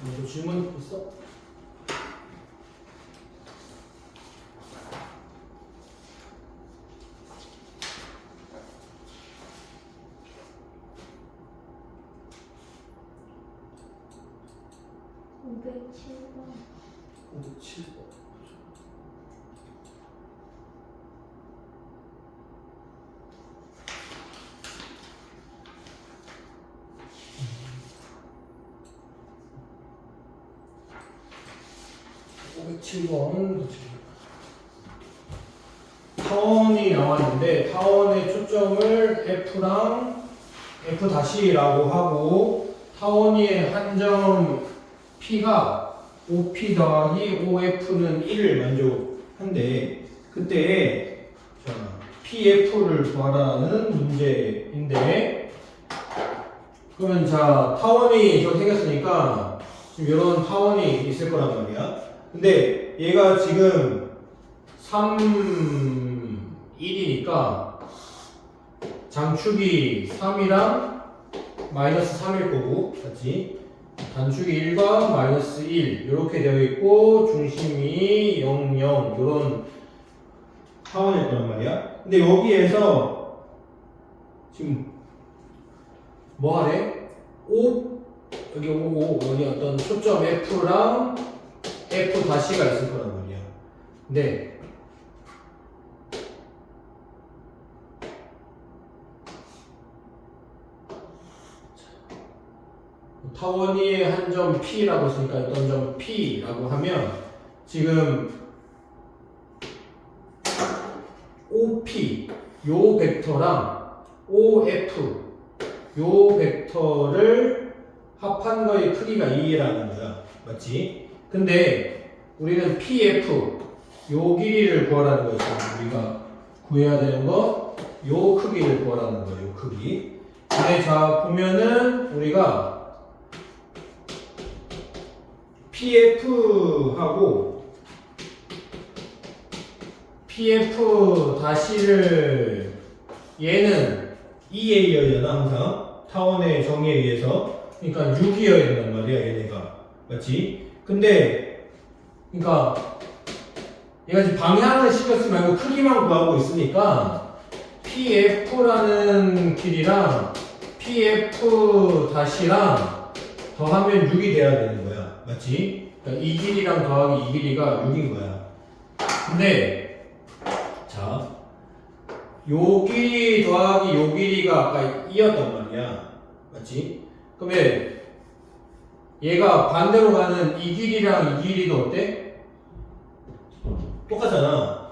뭐 질문 있어? 오, 7번. 타원이 나왔는데 타원의 초점을 F랑 F'라고 하고 타원의 한점 P가 OP 더하기 OF는 1을 만족한데 그때 자, PF를 구하라는 문제인데 그러면 자 타원이 이렇게 생겼으니까 지금 이런 타원이 있을 거란 말이야. 근데 얘가 지금 3, 1이니까 장축이 3이랑 마이너스 3일 거고, 맞지? 단축이 1과 마이너스 1 이렇게 되어 있고 중심이 0, 0 이런 타원일 거란 말이야. 근데 여기에서 지금 뭐 하래? 여기 5, 여기 어떤 초점 F랑 F''가 있을 거란 말이야. 근데 타원이 한 점 P라고 했으니까 어떤 점 P라고 하면 지금 OP 요 벡터랑 OF 요 벡터를 합한 거의 크기가 2라는 거야. 맞지? 근데 우리는 PF 요 길이를 구하라는 거였어. 우리가 구해야 되는 거 요 크기를 구하라는 거야. 요 크기. 근데 자 보면은 우리가 PF하고 PF 다시를 얘는 2A여야 항상 타원의 정의에 의해서 그러니까 6이어야 된단 말이야 얘네가 맞지? 근데 그러니까 얘가 지금 방향을 신경 쓰지 말고 크기만 구하고 있으니까 PF라는 길이랑 PF 다시랑 더하면 6이 돼야 되는 거야 맞지? 그러니까 이 길이랑 더하기 이 길이가 6인 거야. 근데 자, 요 길이 더하기 요 길이가 아까 2였단 말이야. 맞지? 그러면 얘가 반대로 가는 이 길이랑 이 길이도 어때? 똑같잖아.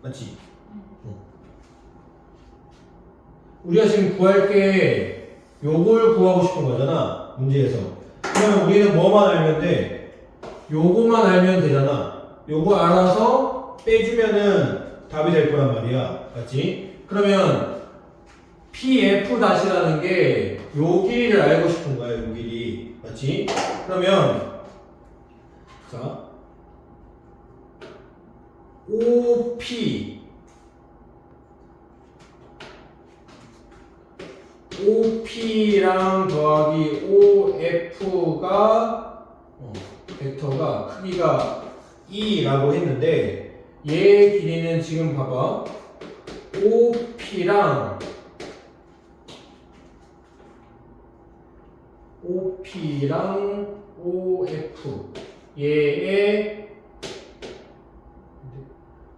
맞지? 우리가 지금 구할 게 요걸 구하고 싶은 거잖아. 문제에서. 그러면 우리는 뭐만 알면 돼? 요거만 알면 되잖아. 요거 알아서 빼주면은 답이 될 거란 말이야. 맞지? 그러면 PF-라는 게 요 길이를 알고 싶은 거야. 요 길이. 맞지? 그러면 자 OP랑 더하기 OF가 벡터가 크기가 2라고 했는데 얘 길이는 지금 봐봐 OP랑 OF 얘의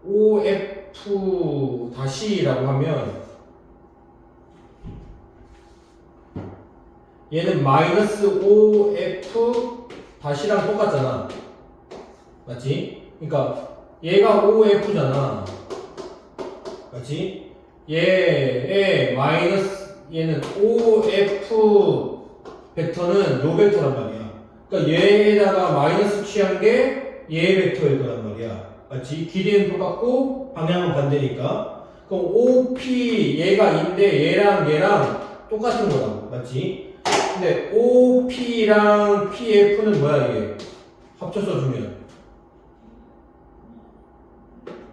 OF 다시라고 하면 얘는 마이너스 OF 다시랑 똑같잖아. 맞지? 그러니까 얘가 OF잖아. 맞지? 얘의 마이너스 얘는 OF 벡터는 요 벡터란 말이야. 그러니까 얘에다가 마이너스 취한 게 얘 벡터일 거란 말이야. 맞지? 길이는 똑같고 방향은 반대니까. 그럼 OP 얘가 인데 얘랑 똑같은 거라고. 맞지? 근데 OP랑 PF는 뭐야 이게? 합쳐서 주면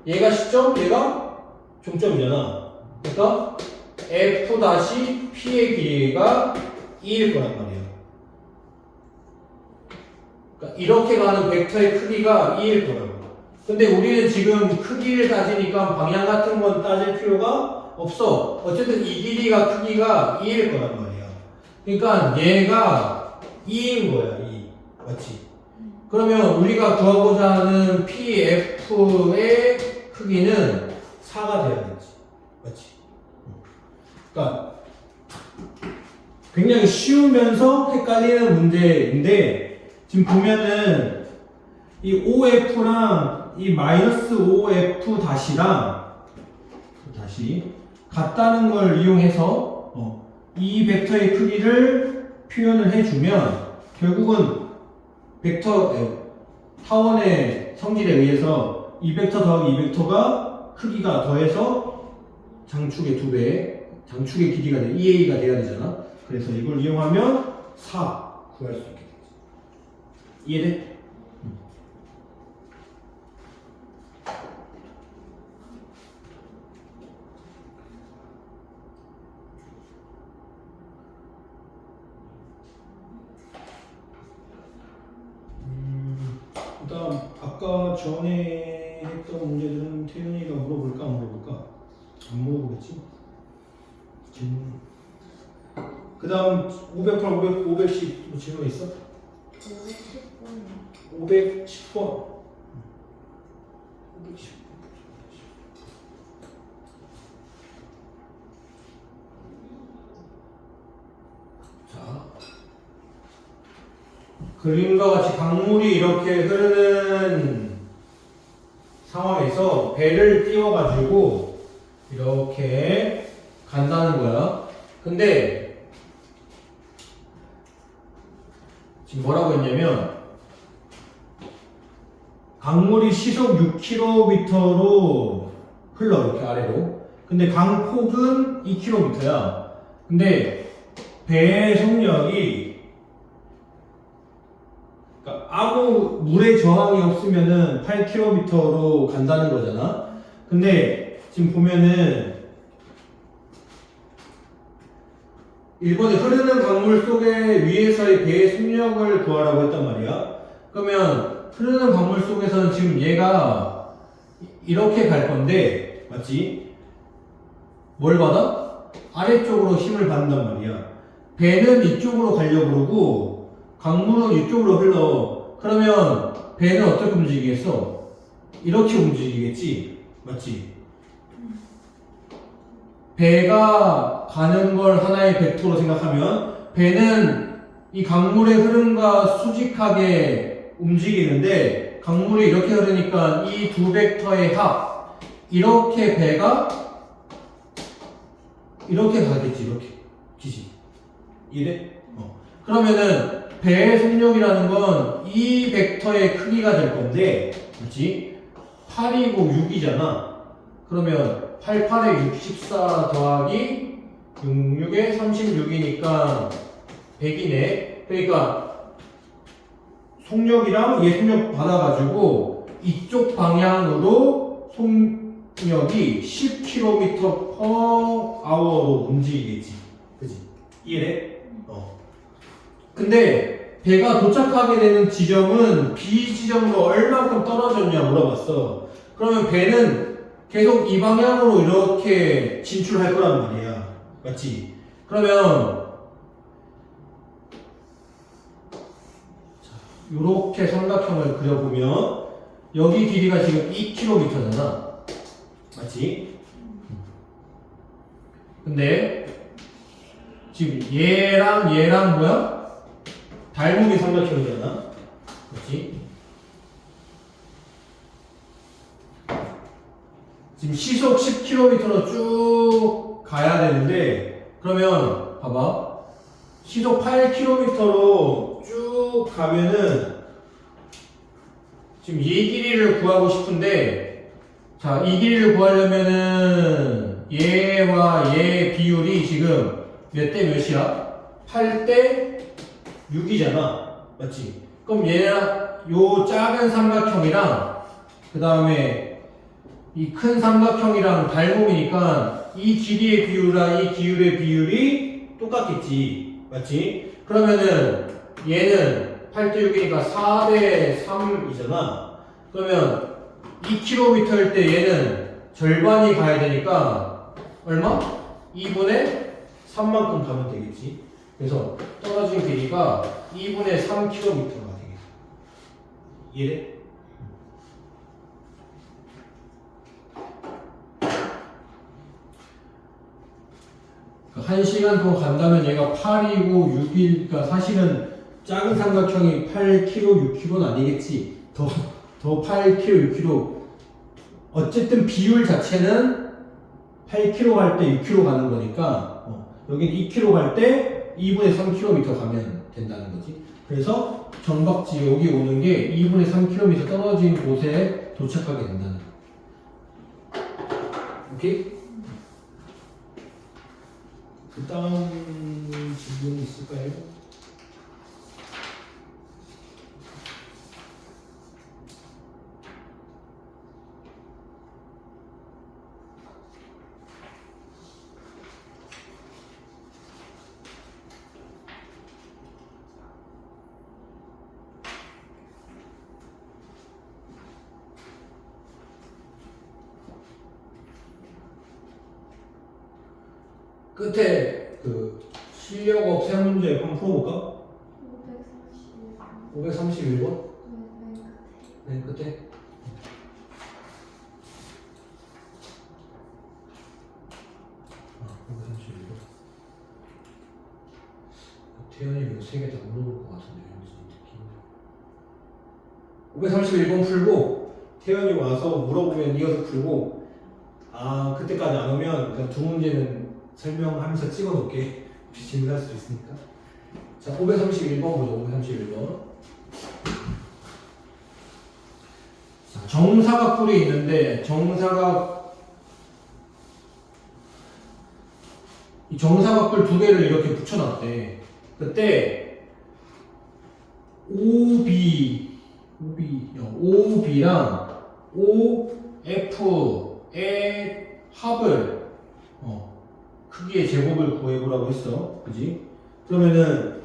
얘가 시점, 얘가 종점이잖아. 그러니까 F-P의 길이가 2일 거란 말이야. 그러니까 이렇게 가는 벡터의 크기가 2일 거라고. 근데 우리는 지금 크기를 따지니까 방향 같은 건 따질 필요가 없어. 어쨌든 이 길이가 크기가 2일 거란 말이야. 그러니까 얘가 2인 거야, 2. 맞지? 그러면 우리가 구하고자 하는 PF의 크기는 4가 돼야겠지. 맞지? 그러니까 굉장히 쉬우면서 헷갈리는 문제인데 지금 보면은 이 OF랑 이 마이너스 OF 다시랑 다시 같다는 걸 이용해서 이 벡터의 크기를 표현을 해주면 결국은 벡터 타원의 성질에 의해서 이 벡터 더하기 이 벡터가 크기가 더해서 장축의 2배, 장축의 길이가 2a가 돼야 되잖아. 그래서 이걸 이용하면 4 구할 수 있게 되지. 이해돼? 그다음 아까 전에 했던 문제들은 태윤이가 물어볼까 안 물어볼까? 안 물어보겠지? 그다음 500번, 510 뭐 질문 있어? 510번. 510번. 자, 그림과 같이 강물이 이렇게 흐르는 상황에서 배를 띄워가지고 이렇게 간다는 거야. 근데 지금 뭐라고 했냐면 강물이 시속 6km로 흘러 이렇게 아래로. 근데 강폭은 2km야. 근데 배의 속력이 그러니까 아무 물의 저항이 없으면은 8km로 간다는 거잖아. 근데 지금 보면은 일본에 흐르는 강물 속에 위에서의 배의 속력을 구하라고 했단 말이야. 그러면 흐르는 강물 속에서는 지금 얘가 이렇게 갈 건데, 맞지? 뭘 받아? 아래쪽으로 힘을 받는단 말이야. 배는 이쪽으로 가려고 그러고 강물은 이쪽으로 흘러. 그러면 배는 어떻게 움직이겠어? 이렇게 움직이겠지? 맞지? 배가 가는 걸 하나의 벡터로 생각하면 배는 이 강물의 흐름과 수직하게 움직이는데 강물이 이렇게 흐르니까 이 두 벡터의 합 이렇게 배가 이렇게 가겠지. 이렇게 기지 이래? 그러면은 배의 속력이라는 건 이 벡터의 크기가 될 건데 그렇지? 8이고 6이잖아. 그러면 8, 8에 64 더하기 66에 36이니까 100이네. 그러니까 속력이랑 얘 속력 받아가지고 이쪽 방향으로 속력이 10km/h로 움직이겠지. 그치? 이해돼? 근데 배가 도착하게 되는 지점은 B 지점으로 얼마큼 떨어졌냐 물어봤어. 그러면 배는 계속 이 방향으로 이렇게 진출할 거란 말이야. 맞지? 그러면 이렇게 삼각형을 그려보면 여기 길이가 지금 2km잖아. 맞지? 근데 지금 얘랑 뭐야? 닮음이 삼각형이잖아. 그렇지? 지금 시속 10km로 쭉 가야 되는데 그러면 봐봐. 시속 8km로 쭉 가면은 지금 이 길이를 구하고 싶은데 자, 이 길이를 구하려면은 얘와 얘 비율이 지금 몇 대 몇이야? 8대 6이잖아. 맞지? 그럼 얘랑 요 작은 삼각형이랑 그 다음에 이 큰 삼각형이랑 닮음이니까 이 길이의 비율이랑 이 기울의 비율이 똑같겠지. 맞지? 그러면은 얘는 8대 6이니까 4대 3이잖아. 그러면 2km일 때 얘는 절반이 가야 되니까 얼마? 2분의 3만큼 가면 되겠지. 그래서 떨어진 길이가 2분의 3km가 되겠어. 이해돼? 그러니까 1시간 동안 간다면 얘가 8이고 6일, 그러니까 사실은 작은 삼각형이 8km, 6km는 아니겠지. 더 8km, 6km. 어쨌든 비율 자체는 8km 갈 때 6km 가는 거니까, 여긴 2km 갈 때 2분의 3km 가면 된다는 거지. 그래서 정박지 여기 오는 게 2분의 3km 떨어진 곳에 도착하게 된다는 거. 오케이? 그 다음 질문이 있을까요? 끝에 그 실력업 세 문제 한번 풀어볼까? 531번? 맨 끝에? 아, 531번. 태연이 이거 세 개 다 물어볼 것 같은데 왠지 느낌이. 531번 풀고 태연이 와서 물어보면 이어서 풀고, 아 그때까지 안 오면 그냥 두 문제는 설명하면서 찍어 놓을게. 혹시 질문할 수도 있으니까. 자, 531번 보죠. 531번. 자, 정사각뿔이 있는데 이 정사각뿔 두 개를 이렇게 붙여놨대. 그때 OB랑 OF의 합을 크기의 제곱을 구해보라고 했어. 그지? 그러면은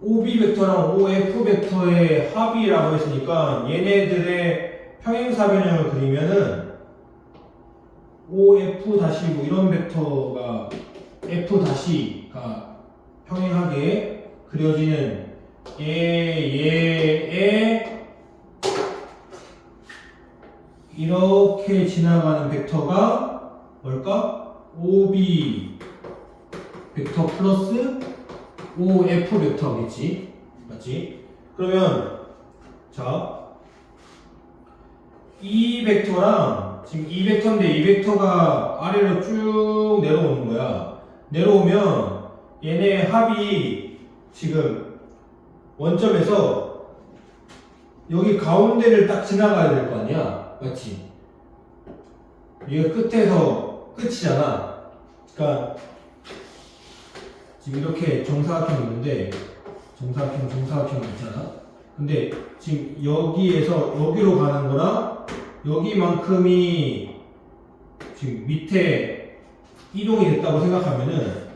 OB 벡터랑 OF 벡터의 합이라고 했으니까 얘네들의 평행사변형을 그리면은 OF 다시 뭐 이런 벡터가 F 다시가 평행하게 그려지는 얘의 이렇게 지나가는 벡터가 뭘까? OB 벡터 플러스 OF 벡터겠지. 맞지? 그러면 자, 이 벡터랑 지금 이 벡터인데 이 벡터가 아래로 쭉 내려오는 거야. 내려오면 얘네 합이 지금 원점에서 여기 가운데를 딱 지나가야 될 거 아니야. 맞지? 이게 끝에서 끝이잖아. 그러니까 지금 이렇게 정사각형이 있는데 정사각형이 있잖아. 근데 지금 여기에서 여기로 가는 거랑 여기만큼이 지금 밑에 이동이 됐다고 생각하면은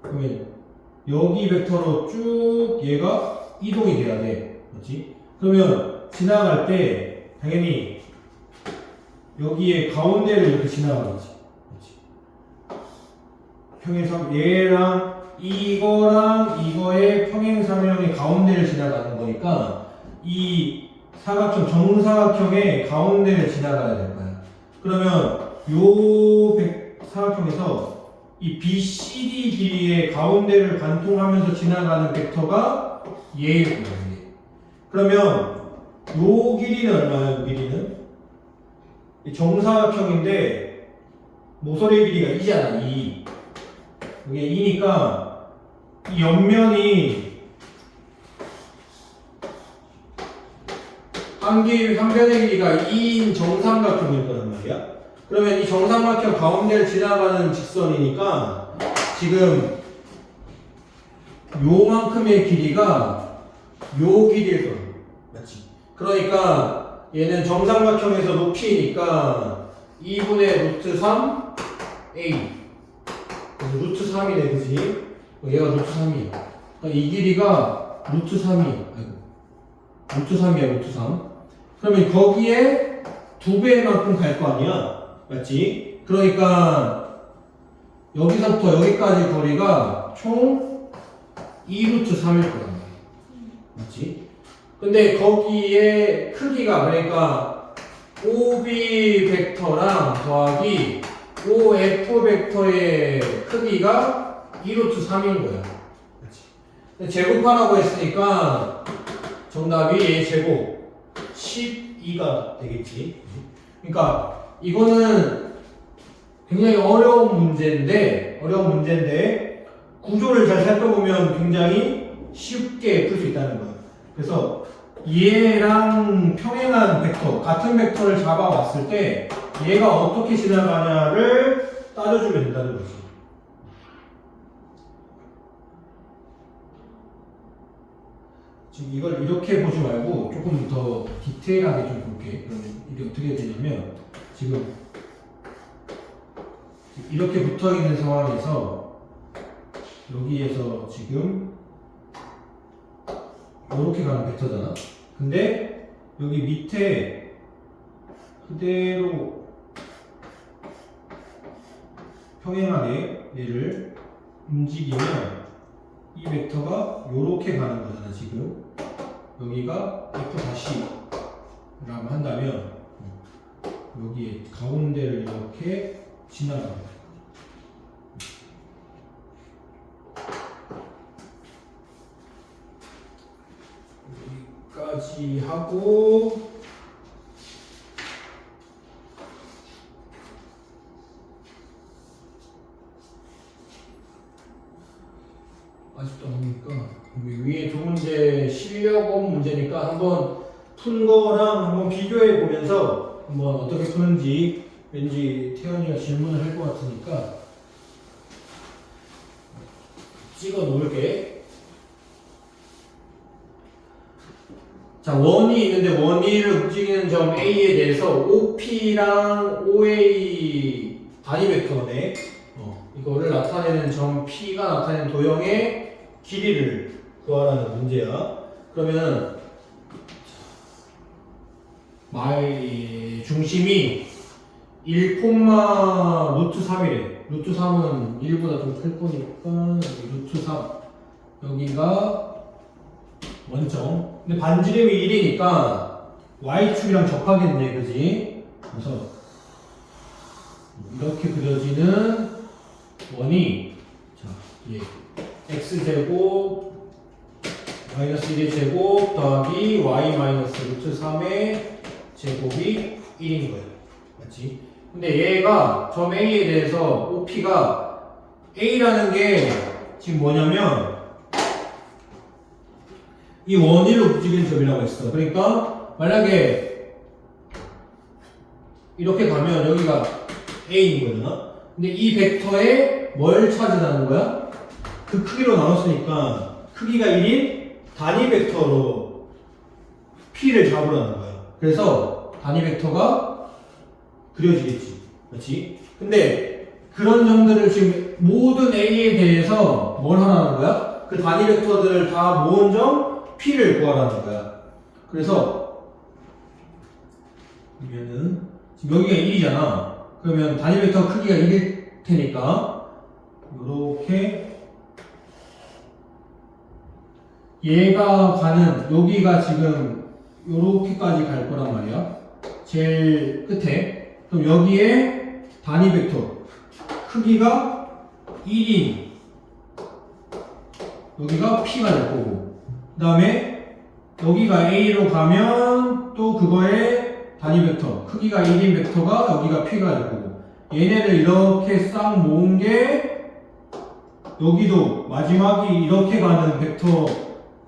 그러면 여기 벡터로 쭉 얘가 이동이 돼야 돼. 그렇지? 그러면 지나갈 때 당연히 여기에 가운데를 이렇게 지나가겠지. 평행삼 얘랑 이거랑 이거의 평행삼형의 가운데를 지나가는 거니까 이 사각형 정사각형의 가운데를 지나가야 될 거야. 그러면 요 사각형에서 이 BCD 길이의 가운데를 관통하면서 지나가는 벡터가 얘일 거야. 그러면 요 길이는 얼마야? 요 길이는 정사각형인데 모서리 길이가 2잖아. 2. 이게 2니까 이 옆면이 한 변의 길이가 2인 정삼각형일 거란 말이야. 그러면 이 정삼각형 가운데를 지나가는 직선이니까 지금 요만큼의 길이가 요 길이일 거야. 맞지? 그러니까 얘는 정삼각형에서 높이니까 2분의 루트 3 A. 그래서 루트 3이네, 그지? 얘가 루트 3이야. 그러니까 이 길이가 루트 3이야. 아이고. 루트 3이야, 루트 3. 그러면 거기에 2배만큼 갈 거 아니야? 맞지? 그러니까 여기서부터 여기까지 거리가 총 2루트 3일 거란 말이야. 맞지? 근데 거기에 크기가 그러니까 OB 벡터랑 더하기 OF 벡터의 크기가 2루트 3인 거야. 맞지? 제곱하라고 했으니까 정답이 얘 제곱 12가 되겠지. 그러니까 이거는 굉장히 어려운 문제인데 구조를 잘 살펴보면 굉장히 쉽게 풀 수 있다는 거예요. 그래서 얘랑 평행한 벡터, 같은 벡터를 잡아왔을 때 얘가 어떻게 지나가냐를 따져주면 된다는 거지. 지금 이걸 이렇게 보지 말고 조금 더 디테일하게 좀 볼게. 그러면 이게 어떻게 되냐면 지금 이렇게 붙어 있는 상황에서 여기에서 지금 이렇게 가는 벡터잖아. 근데 여기 밑에 그대로 평행하게 얘를 움직이면 이 벡터가 이렇게 가는 거잖아. 지금 여기가 F'라고 한다면 여기에 가운데를 이렇게 지나가는 거야. 여기까지 하고 아직도 안 오니까 위에 두 문제 실력업 문제니까 한번 푼 거랑 한번 비교해 보면서 한번 어떻게 푸는지 왠지 태연이가 질문을 할 것 같으니까 찍어 놓을게. 자, 원이 있는데 원위를 움직이는 점 A에 대해서 OP랑 OA 단위 벡터네. 이거를 나타내는 점 P가 나타내는 도형의 길이를 구하라는 문제야. 그러면 중심이 1, 루트 3이래. 루트 3은 1보다 좀 클 거니까 여기 루트 3 여기가 원점. 근데 반지름이 1이니까 y축이랑 접하겠네, 그지? 그래서 이렇게 그려지는 원이 자, 예. x제곱 마이너스 1의 제곱 더하기 y 마이너스 루트 3의 제곱이 1인 거예요. 맞지? 근데 얘가 점 A에 대해서 OP가 A라는 게 지금 뭐냐면 이 원위로 움직이는 점이라고 했어. 그러니까 만약에 이렇게 가면 여기가 A인 거잖아. 근데 이 벡터에 뭘 찾으라는 거야? 그 크기로 나눴으니까 크기가 1인 단위 벡터로 P를 잡으라는 거야. 그래서 단위 벡터가 그려지겠지. 그렇지? 근데 그런 점들을 지금 모든 A에 대해서 뭘 하라는 거야? 그 단위 벡터들을 다 모은 점 P를 구하라는 거야. 그래서 그러면은 지금 여기가 1이잖아. 그러면 단위 벡터 크기가 1일 테니까 요렇게 얘가 가는 여기가 지금 요렇게까지 갈 거란 말이야. 제일 끝에. 그럼 여기에 단위 벡터 크기가 1인 여기가 P가 될 거고, 그 다음에 여기가 A로 가면 또 그거에 단위 벡터 크기가 1인 벡터가 여기가 P가 될 거고, 얘네를 이렇게 싹 모은 게 여기도 마지막이 이렇게 가는 벡터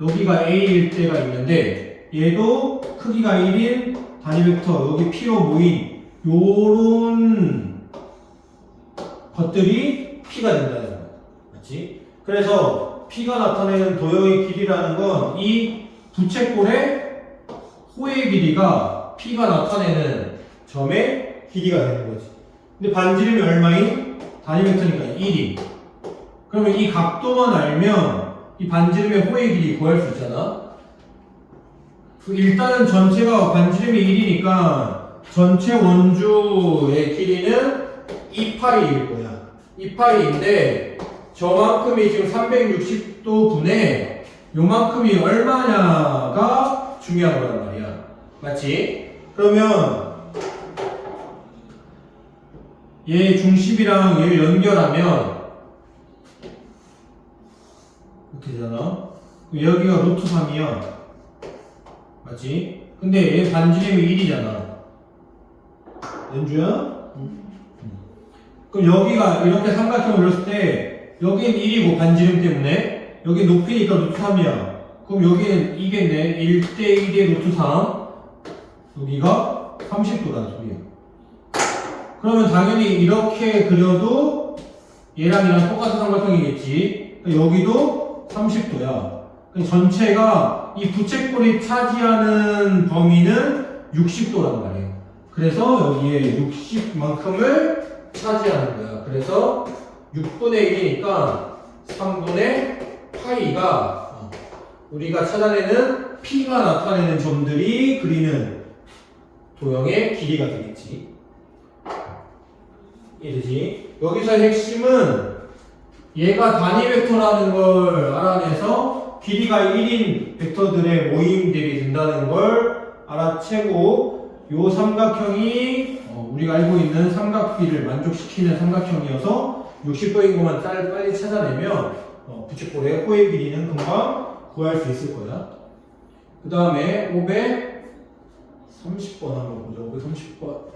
여기가 A일 때가 있는데 얘도 크기가 1인 단위 벡터 여기 P로 모인 요런 것들이 P가 된다는 거야. 맞지? 그래서 P가 나타내는 도형의 길이라는 건 이 부채꼴의 호의 길이가 P가 나타내는 점의 길이가 되는 거지. 근데 반지름이 얼마인? 단위 벡터니까 1이. 그러면 이 각도만 알면 이 반지름의 호의 길이 구할 수 있잖아. 일단은 전체가 반지름이 1이니까 전체 원주의 길이는 2파이일 거야. 2파이인데 저만큼이 지금 360도 분에 요만큼이 얼마냐가 중요한 거란 말이야. 맞지? 그러면 얘 중심이랑 얘를 연결하면 이렇게 되잖아. 여기가 루트 3이야. 맞지? 근데 얘 반지름이 1이잖아. 연주야? 그럼 여기가 이렇게 삼각형을 그렸을 때 여긴 1이고 반지름 때문에 여기 높이니까 루트 3이야. 그럼 여기는 이겠네. 1대1의 루트 3. 여기가 30도라는 소리야. 그러면 당연히 이렇게 그려도 얘랑 똑같은 삼각형이겠지. 여기도 30도야. 전체가 이 부채꼴이 차지하는 범위는 60도란 말이에요. 그래서 여기에 60만큼을 차지하는 거야. 그래서 6분의 1이니까 3분의 파이가 우리가 찾아내는 P가 나타내는 점들이 그리는 도형의 길이가 되겠지. 이해되지? 여기서의 핵심은 얘가 단위 벡터라는 걸 알아내서 길이가 1인 벡터들의 모임들이 된다는 걸 알아채고 요 삼각형이 우리가 알고 있는 삼각비를 만족시키는 삼각형이어서 60도인 것만 빨리 찾아내면 부채꼴의 호의 길이는 금방 구할 수 있을 거야. 그 다음에 530번 한번 보자. 530번.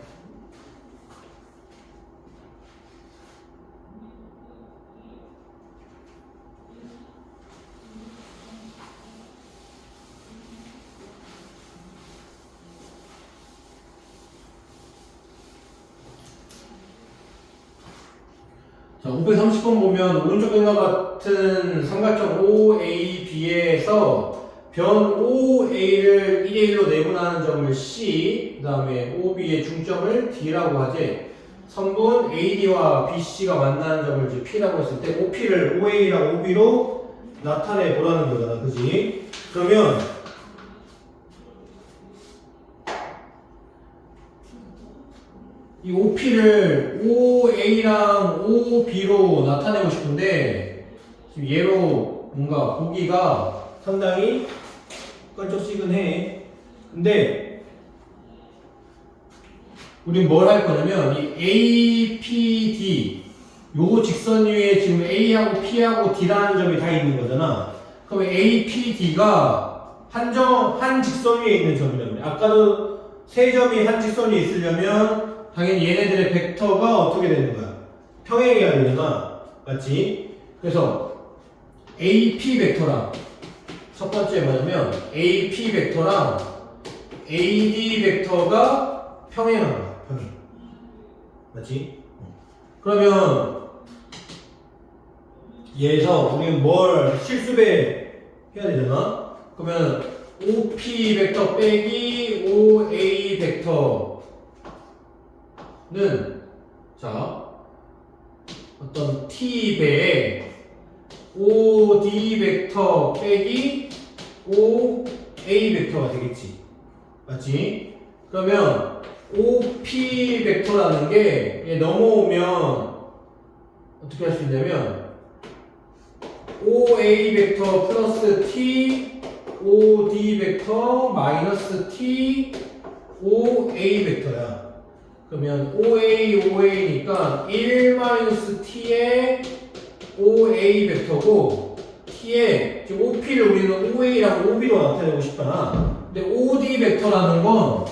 자, 530번 보면 오른쪽 그림과 같은 삼각형 OAB에서 변 OA를 1대1로 내분하는 점을 C, 그 다음에 OB의 중점을 D라고 하지. 선분 AD와 BC가 만나는 점을 이제 P라고 했을 때 OP를 OA랑 OB로 나타내 보라는 거잖아. 그지? 그러면 이 OP를 OA랑 OB로 나타내고 싶은데 지금 얘로 뭔가 보기가 상당히 껄쩍지근해. 근데 우린 뭘 할 거냐면 이 APD 요 직선 위에 지금 A하고 P하고 D라는 점이 다 있는 거잖아. 그러면 APD가 한 직선 위에 있는 점이란 말이야. 아까도 세 점이 한 직선 위에 있으려면 당연히 얘네들의 벡터가 어떻게 되는 거야? 평행해야 되잖아. 맞지? 그래서 AP 벡터랑 첫 번째 뭐냐면 AP 벡터랑 AD 벡터가 평행한 거야. 평행. 맞지? 그러면 얘에서 우리는 뭘 실수배 해야 되잖아? 그러면 OP 벡터 빼기 OA 벡터 는 자 어떤 t배에 OD 벡터 빼기 OA 벡터가 되겠지. 맞지? 그러면 OP 벡터라는 게 얘 넘어오면 어떻게 할 수 있냐면 OA 벡터 플러스 T OD 벡터 마이너스 T OA 벡터야. 그러면 OA니까 1-T의 OA 벡터고 T의 지금 OP를 우리는 OA랑 OB로 나타내고 싶잖아. 근데 OD 벡터라는 건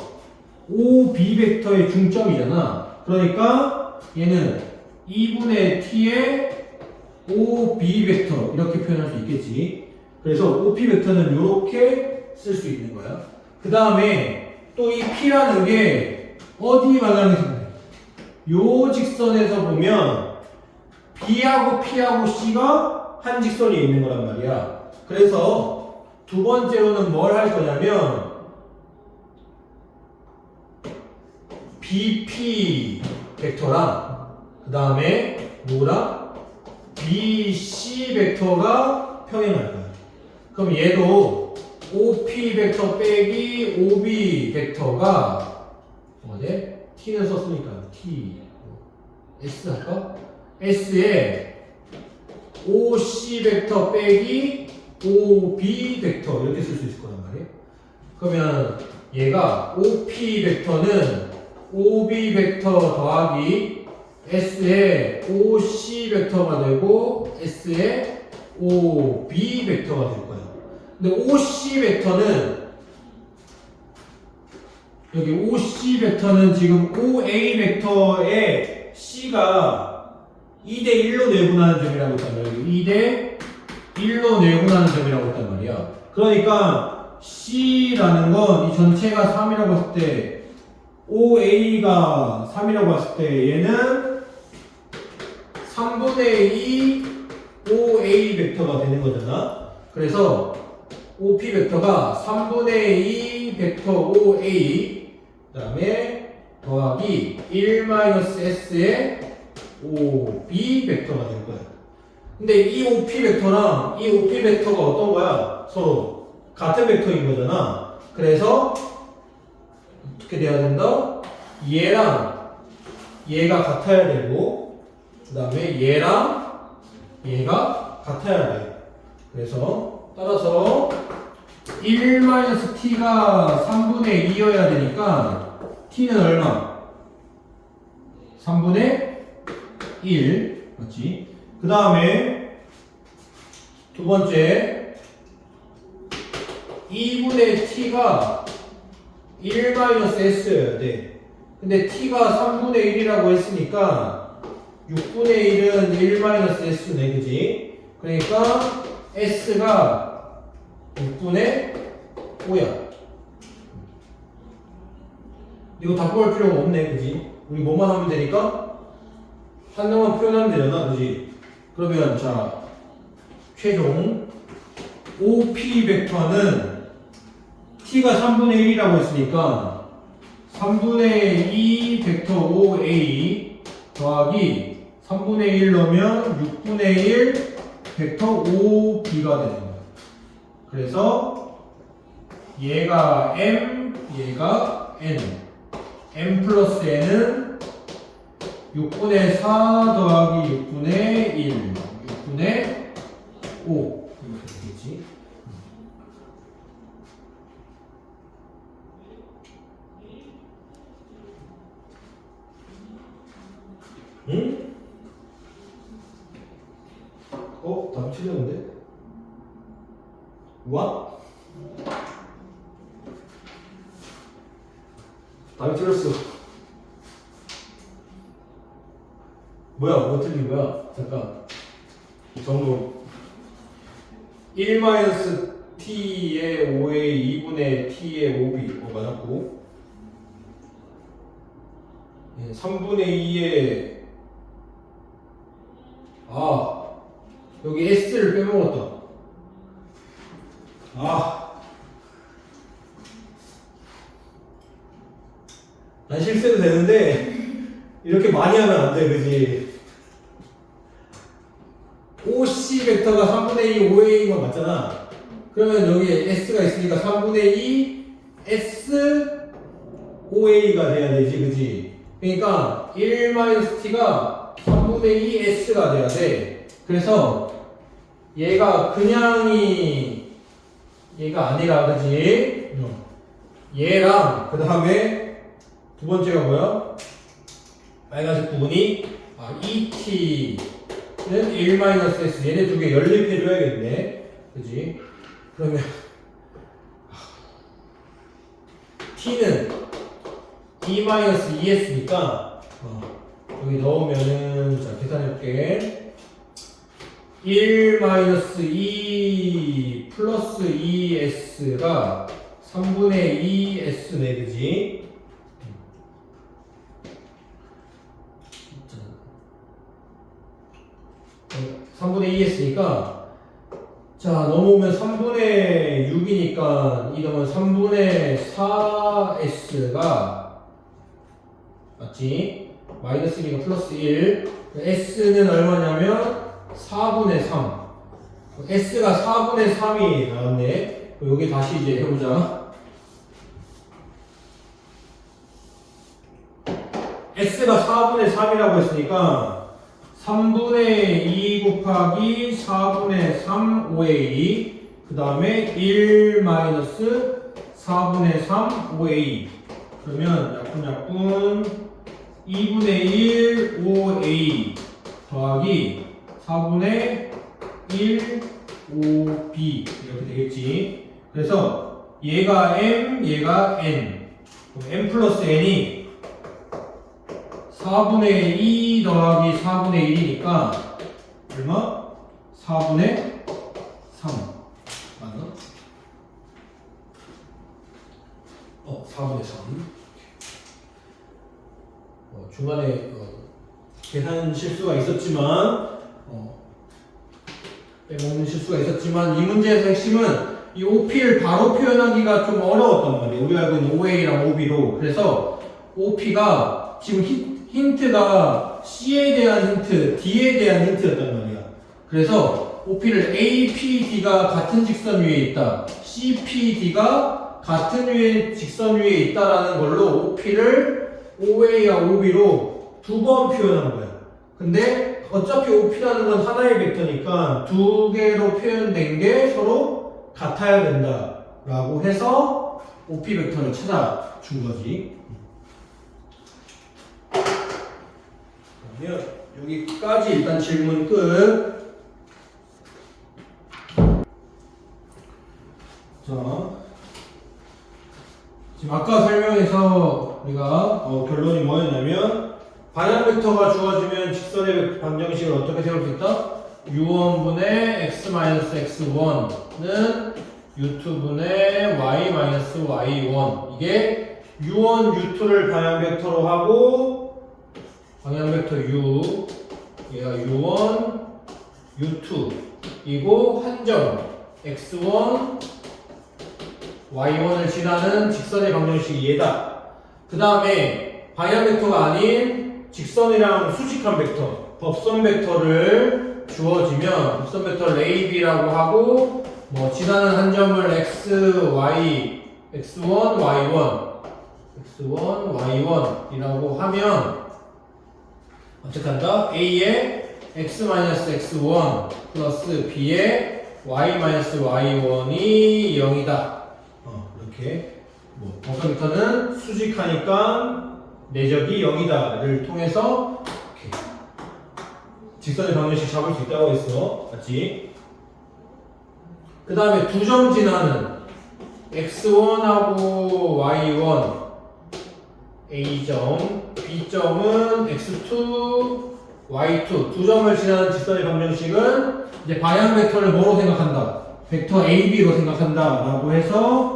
OB 벡터의 중점이잖아. 그러니까 얘는 2분의 T의 OB 벡터 이렇게 표현할 수 있겠지. 그래서 OP 벡터는 이렇게 쓸 수 있는 거야. 그 다음에 또 이 P라는 게 어디 방향에서 요 직선에서 보면 B하고 P하고 C가 한 직선이 있는 거란 말이야. 그래서 두 번째로는 뭘 할 거냐면 BP 벡터랑 그 다음에 뭐랑 BC 벡터가 평행할 거야. 그럼 얘도 OP 벡터 빼기 OB 벡터가 뭐지? T는 썼으니까 T S 할까? S에 OC 벡터 빼기 OB 벡터 이렇게 쓸 수 있을 거란 말이에요. 그러면 얘가 OP 벡터는 OB 벡터 더하기 S의 OC 벡터가 되고 S의 OB 벡터가 될 거예요. 근데 OC 벡터는 여기 OC 벡터는 지금 OA 벡터의 C가 2대1로 내분하는 점이라고 했단 말이에요. 2대1로 내분하는 점이라고 했단 말이야. 그러니까 C라는 건 이 전체가 3이라고 했을 때 OA가 3이라고 했을 때 얘는 3분의 2 OA 벡터가 되는 거잖아. 그래서 OP 벡터가 3분의 2 벡터 OA 그 다음에 더하기 1-S의 OB 벡터가 될 거야. 근데 이 OP 벡터랑 이 OP 벡터가 어떤 거야? 서로 같은 벡터인 거잖아. 그래서 어떻게 돼야 된다? 얘랑 얘가 같아야 되고 그 다음에 얘랑 얘가 같아야 돼. 그래서 따라서 1-t가 3분의 2여야 되니까 t는 얼마? 3분의 1 맞지? 그 다음에 두 번째 2분의 t가 1-s여야 돼. 근데 t가 3분의 1이라고 했으니까 6분의 1은 1-s네 그지? 그러니까 s가 6분의 5야. 이거 다 구할 필요가 없네 그지? 우리 뭐만 하면 되니까 하나만 표현하면 되잖아 그지? 그러면 자 최종 OP 벡터는 t가 3분의 1이라고 했으니까 3분의 2 벡터 OA 더하기 3분의 1 넣으면 6분의 1 벡터 OB가 되는 거야. 그래서 얘가 M, 얘가 N. M 플러스 N은 6분의 4 더하기 6분의 1, 6분의 5 이렇게 되겠지. 응? 답이 틀렸는데? What? 답이 틀렸어. 뭐야? 뭐 틀린 거야? 잠깐. 정도 1-t의 5의 2분의 t의 5b 맞았고 3분의 2의 여기 s를 빼먹었다. 난 실수해도 되는데 이렇게 많이 하면 안 돼 그지? OC 벡터가 3분의 2 OA가 맞잖아. 그러면 여기 S가 있으니까 3분의 2 S OA가 돼야 되지 그지? 그러니까 1-t가 3분의 2 S가 돼야 돼. 그래서 얘가 그냥이 얘가 아니라 그지? 얘랑 그 다음에 두 번째가 뭐야? 빨간색 부분이 ET는 1-S 얘네 두 개 연립해줘야겠네 그지? 그러면 T는 E-ES니까 여기 넣으면은 자 계산해볼게 1-E 플러스 ES가 3분의 2S네 그지? 3분의 2S니까 자 넘어오면 3분의 6이니까 이 넣으면 3분의 4S가 맞지? 마이너스 1이니까 플러스 1. S는 얼마냐면 4분의 3. S가 4분의 3이 나왔네. 여기 다시 이제 해보자. S가 4분의 3이라고 했으니까 3분의 2 곱하기 4분의 3 5a 그 다음에 1 마이너스 4분의 3 5a 그러면 약분 2분의 1 5a 더하기 4분의 1 5b 이렇게 되겠지. 그래서 얘가 m 얘가 n 그럼 m 플러스 n이 4분의 2 더하기 4분의 1이니까 얼마? 4분의 3 맞나? 4분의 3 중간에 계산 실수가 있었지만 빼먹는 실수가 있었지만 이 문제에서 핵심은 이 OP를 바로 표현하기가 좀 어려웠단 말이에요. 우리 알고 있는 OA랑 OB로. 그래서 OP가 지금 힌트가 C에 대한 힌트, D에 대한 힌트였단 말이야. 그래서 OP를 A, P, D가 같은 직선 위에 있다. C, P, D가 같은 직선 위에 있다라는 걸로 OP를 OA와 OB로 두 번 표현한 거야. 근데 어차피 OP라는 건 하나의 벡터니까 두 개로 표현된 게 서로 같아야 된다 라고 해서 OP 벡터를 찾아준 거지. 그러면 여기까지 일단 질문 끝. 자, 지금 아까 설명해서 우리가 결론이 뭐였냐면 방향 벡터가 주어지면 직선의 방정식을 어떻게 세울 수 있다? u1분의 x-x1는 u2분의 y-y1 이게 u1, u2를 방향 벡터로 하고 방향 벡터 u 얘가 u1, u2 이고 한 점 x1, y1을 지나는 직선의 방정식이 얘다. 그 다음에 방향 벡터가 아닌 직선이랑 수직한 벡터, 법선 벡터를 주어지면 법선 벡터를 A, B라고 하고 뭐 지나는 한 점을 X, Y, X1, Y1, X1, Y1이라고 하면 어떻게 한다? A에 X-X1 플러스 B에 Y-Y1이 0이다. 이렇게 뭐 법선 벡터는 수직하니까 내적이 0이다를 통해서 이렇게 직선의 방정식 잡을 수 있다고 했어. 맞지? 그 다음에 두 점 지나는 x1하고 y1 a점 b점은 x2 y2 두 점을 지나는 직선의 방정식은 이제 방향 벡터를 뭐로 생각한다? 벡터 AB로 생각한다 라고 해서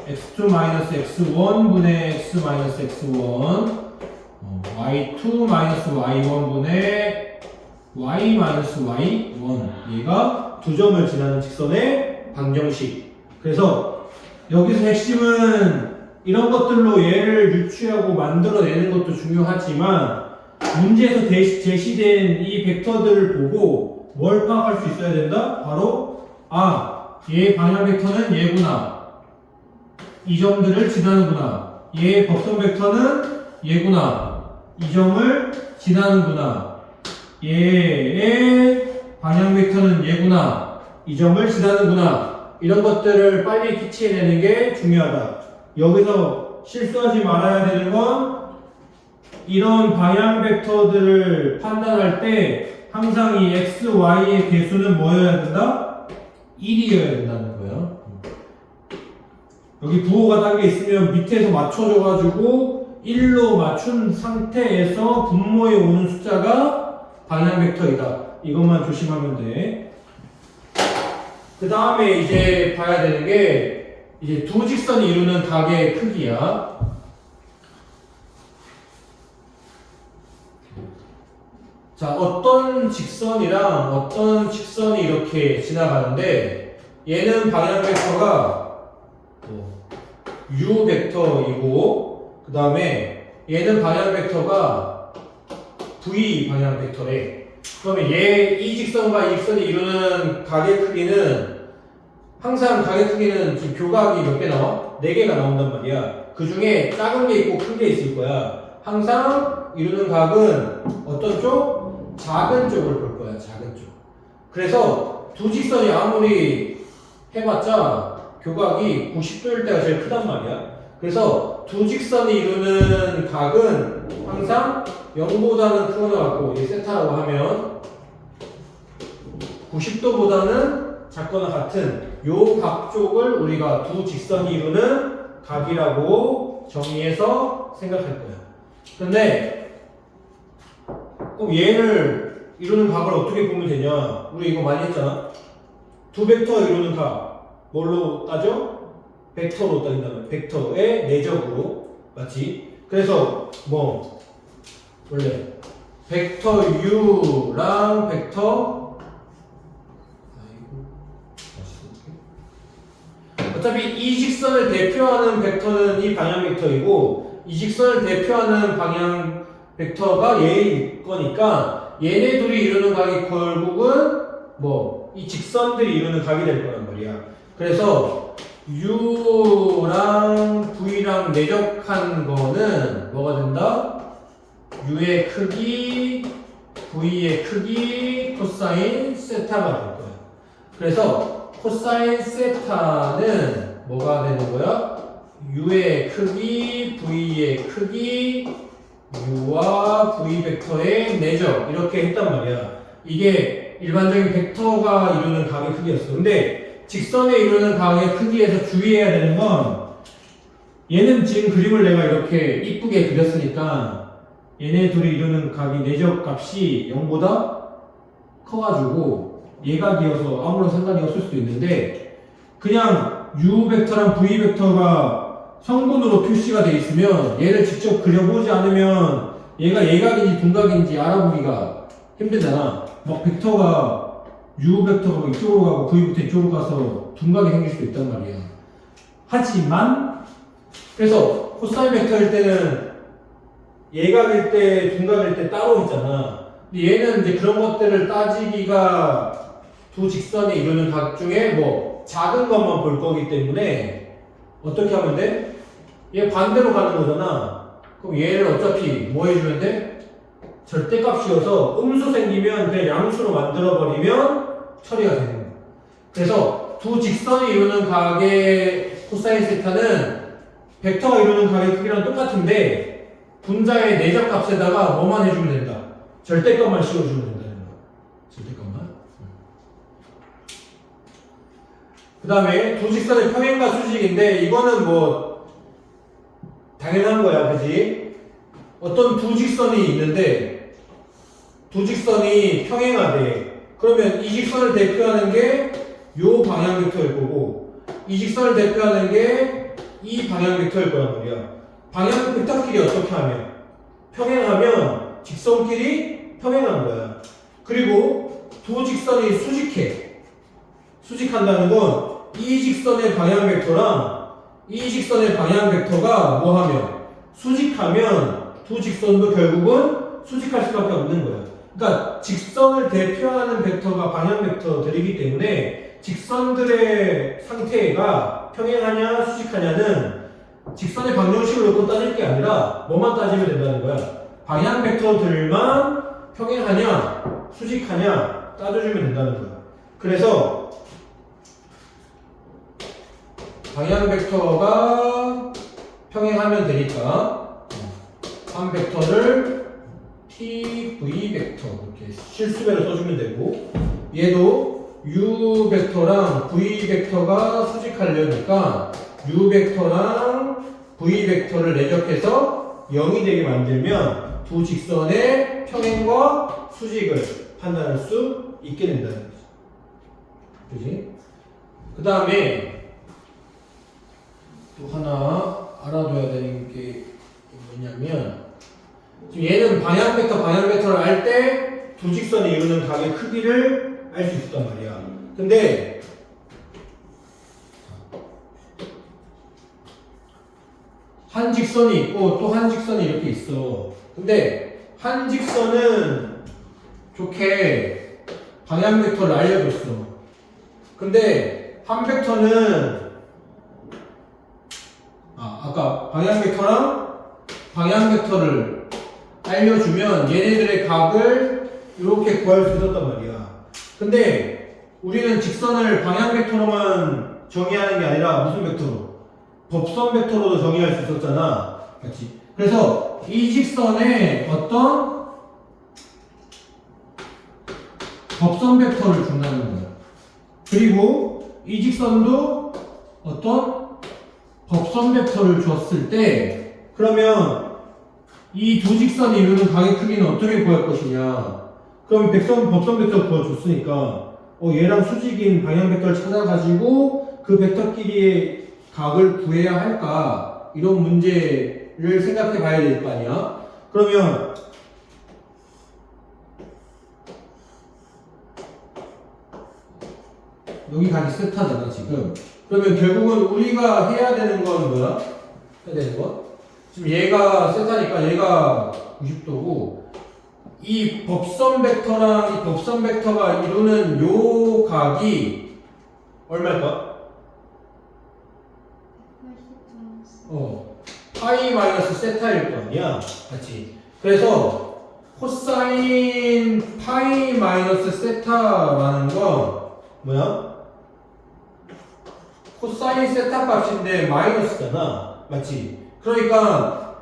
x2-x1분의 x-x1 y2-y1분의 y-y1 얘가 두 점을 지나는 직선의 방정식. 그래서 여기서 핵심은 이런 것들로 얘를 유추하고 만들어내는 것도 중요하지만 문제에서 제시된 이 벡터들을 보고 뭘 파악할 수 있어야 된다? 바로 얘 방향 벡터는 얘구나. 이 점들을 지나는구나. 얘의 법선 벡터는 얘구나. 이 점을 지나는구나. 얘의 방향 벡터는 얘구나. 이 점을 지나는구나. 이런 것들을 빨리 캐치해내는 게 중요하다. 여기서 실수하지 말아야 되는 건 이런 방향 벡터들을 판단할 때 항상 이 x, y의 개수는 뭐여야 된다? 1이어야 된다는 거예요. 여기 부호가 단계 있으면 밑에서 맞춰줘가지고 1로 맞춘 상태에서 분모에 오는 숫자가 방향 벡터이다. 이것만 조심하면 돼. 그 다음에 이제 봐야 되는 게 이제 두 직선이 이루는 각의 크기야. 자, 어떤 직선이랑 어떤 직선이 이렇게 지나가는데 얘는 방향 벡터가 U 벡터이고 그 다음에 얘는 방향 벡터가 V 방향 벡터래. 그러면 이 직선과 이 직선이 이루는 각의 크기는 항상 각의 크기는 지금 교각이 몇 개 나와? 4개가 나온단 말이야. 그 중에 작은 게 있고 큰 게 있을 거야. 항상 이루는 각은 어떤 쪽? 작은 쪽을 볼 거야. 작은 쪽. 그래서 두 직선이 아무리 해봤자 교각이 90도일 때가 제일 크단 말이야. 그래서 두 직선이 이루는 각은 항상 0보다는 크거나 같고, 이 세타라고 하면 90도보다는 작거나 같은 요 각 쪽을 우리가 두 직선이 이루는 각이라고 정의해서 생각할 거야. 근데 그럼 얘를 이루는 각을 어떻게 보면 되냐? 우리 이거 많이 했잖아. 두 벡터 이루는 각 뭘로 따져? 벡터로 따진다면 벡터의 내적으로, 맞지? 그래서 뭐 원래 벡터 u랑 벡터 어차피 이 직선을 대표하는 벡터는 이 방향 벡터이고, 이 직선을 대표하는 방향 벡터가 얘일 거니까 얘네 둘이 이루는 각이 결국은 뭐 이 직선들이 이루는 각이 될 거란 말이야. 그래서 u랑 v랑 내적한 거는 뭐가 된다? u의 크기, v의 크기, 코사인 세타가 될 거야. 그래서 코사인 세타는 뭐가 되는 거야? u의 크기, v의 크기, u와 v 벡터의 내적, 이렇게 했단 말이야. 이게 일반적인 벡터가 이루는 각의 크기였어. 근데 직선에 이루는 각의 크기에서 주의해야 되는 건, 얘는 지금 그림을 내가 이렇게 이쁘게 그렸으니까 얘네 둘이 이루는 각이 내적 값이 0보다 커가지고 얘각이어서 아무런 상관이 없을 수도 있는데, 그냥 u 벡터랑 v 벡터가 성분으로 표시가 돼 있으면 얘를 직접 그려보지 않으면 얘가 예각인지 둔각인지 알아보기가 힘들잖아. 막 벡터가 u 벡터가 이쪽으로 가고 v 벡터 이쪽으로 가서 둔각이 생길 수도 있단 말이야. 하지만 그래서 코사인 벡터일 때는 예각일 때, 둔각일 때 따로 있잖아. 근데 얘는 이제 그런 것들을 따지기가 두 직선이 이루는 각 중에 뭐 작은 것만 볼 거기 때문에 어떻게 하면 돼? 얘 반대로 가는 거잖아. 그럼 얘를 어차피 뭐 해주면 돼? 절대값이어서 음수 생기면 그냥 양수로 만들어버리면 처리가 되는 거야. 그래서 두 직선이 이루는 각의 코사인 세타는 벡터가 이루는 각의 크기랑 똑같은데 분자의 내적 값에다가 뭐만 해주면 된다? 절대값만 씌워주면 된다는 거야. 절대값만. 그 다음에 두 직선의 평행과 수직인데 이거는 뭐 당연한 거야, 그지? 어떤 두 직선이 있는데 두 직선이 평행하대. 그러면 이 직선을 대표하는 게 요 방향 벡터일 거고, 이 직선을 대표하는 게 이 방향 벡터일 거란 말이야. 방향 벡터끼리 어떻게 하면? 평행하면 직선끼리 평행한 거야. 그리고 두 직선이 수직해. 수직한다는 건 이 직선의 방향 벡터랑 이 직선의 방향 벡터가 뭐 하면? 수직하면 두 직선도 결국은 수직할 수밖에 없는 거야. 그러니까 직선을 대표하는 벡터가 방향 벡터들이기 때문에 직선들의 상태가 평행하냐 수직하냐는 직선의 방정식을 놓고 따질 게 아니라 뭐만 따지면 된다는 거야. 방향 벡터들만 평행하냐 수직하냐 따져주면 된다는 거야. 그래서 방향 벡터가 평행하면 되니까 한 벡터를 t, v 벡터 이렇게 실수배로 써주면 되고, 얘도 u 벡터랑 v 벡터가 수직하려니까 u 벡터랑 v 벡터를 내적해서 0이 되게 만들면 두 직선의 평행과 수직을 판단할 수 있게 된다는 거지. 그지? 그 다음에 또 하나 알아둬야 되는 게 뭐냐면, 지금 얘는 방향 벡터를 알 때 두 직선이 이루는 각의 크기를 알 수 있었단 말이야. 근데 한 직선이 있고 또 한 직선이 이렇게 있어. 근데 한 직선은 좋게 방향 벡터를 알려줬어. 근데 한 벡터는 아까 방향 벡터랑 방향 벡터를 알려주면 얘네들의 각을 이렇게 구할 수 있었단 말이야. 근데 우리는 직선을 방향 벡터로만 정의하는 게 아니라 무슨 벡터로? 법선 벡터로도 정의할 수 있었잖아. 맞지? 그래서 이 직선에 어떤 법선 벡터를 준다는 거야. 그리고 이 직선도 어떤 법선 벡터를 줬을 때 그러면 이 두 직선이 이루는 각의 크기는 어떻게 구할 것이냐? 그럼 법선 벡터 구해줬으니까 얘랑 수직인 방향 벡터를 찾아가지고 그 벡터끼리의 각을 구해야 할까? 이런 문제를 생각해 봐야 될 거 아니야? 그러면 여기 각이 세타잖아 지금. 그러면 결국은 우리가 해야 되는 건 뭐야? 해야 되는 건? 지금 얘가 세타니까 얘가 90도고 이 법선 벡터랑 이 법선 벡터가 이루는 요 각이 얼마일까? 파이 마이너스 세타일 거 아니야? 맞지? 그래서 코사인 파이 마이너스 세타라는 건 뭐야? 코사인 세타 값인데 마이너스잖아. 맞지? 그러니까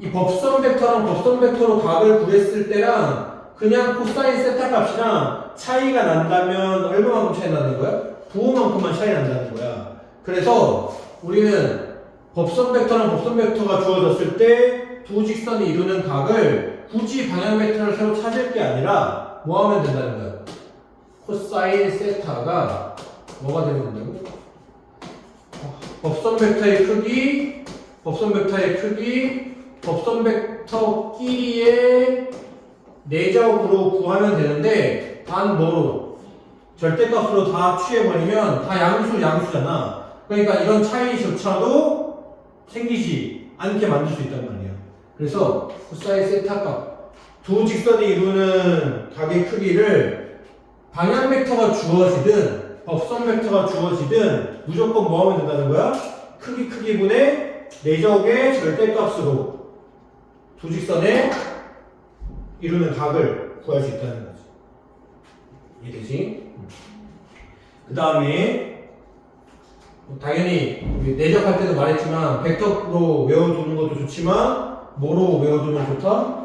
이 법선 벡터랑 법선 벡터로 각을 구했을 때랑 그냥 코사인 세타 값이랑 차이가 난다면 얼마만큼 차이 나는 거야? 부호만큼만 차이 난다는 거야. 그래서 우리는 법선 벡터랑 법선 벡터가 주어졌을 때 두 직선이 이루는 각을 굳이 방향 벡터를 새로 찾을 게 아니라 뭐 하면 된다는 거야? 코사인 세타가 뭐가 되면 된다고? 법선 벡터의 크기, 법선 벡터의 크기, 법선 벡터끼리의 내적으로 구하면 되는데 단 뭐로? 절대값으로 다 취해버리면 다 양수잖아. 그러니까 이런 차이조차도 생기지 않게 만들 수 있단 말이야. 그래서 코사인 세타 값, 두 직선이 이루는 각의 크기를 방향 벡터가 주어지든 법선 벡터가 주어지든 무조건 뭐 하면 된다는 거야? 크기분의 내적의 절대값으로 두 직선에 이루는 각을 구할 수 있다는 거지. 이해되지? 그 다음에 당연히 우리 내적할 때도 말했지만 벡터로 외워두는 것도 좋지만 뭐로 외워두면 좋다?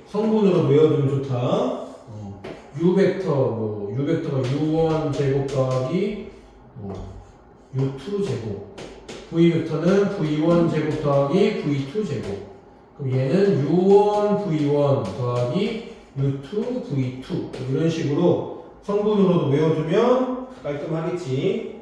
성분으로 외워두면 좋다. U벡터가 U1 제곱 더하기 U2 제곱, V벡터는 V1 제곱 더하기 V2 제곱. 그럼 얘는 U1 V1 더하기 U2 V2 이런 식으로 성분으로도 외워두면 깔끔하겠지.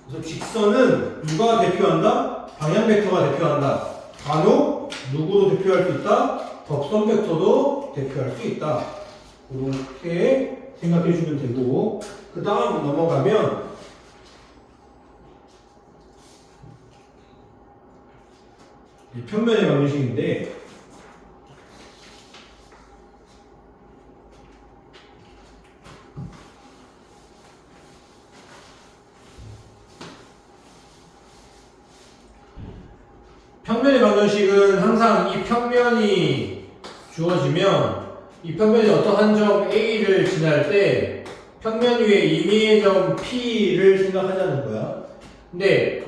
그래서 직선은 누가 대표한다? 방향 벡터가 대표한다. 간혹 누구로 대표할 수 있다? 법선 벡터도 대표할 수 있다. 이렇게 생각해 주면 되고, 그 다음 넘어가면 평면의 방정식인데 평면의 방정식은 항상 이 평면이 주어지면 이 평면이 어떤 한 점 A를 지날 때 평면 위에 임의의 점 P를 생각하자는 거야. 근데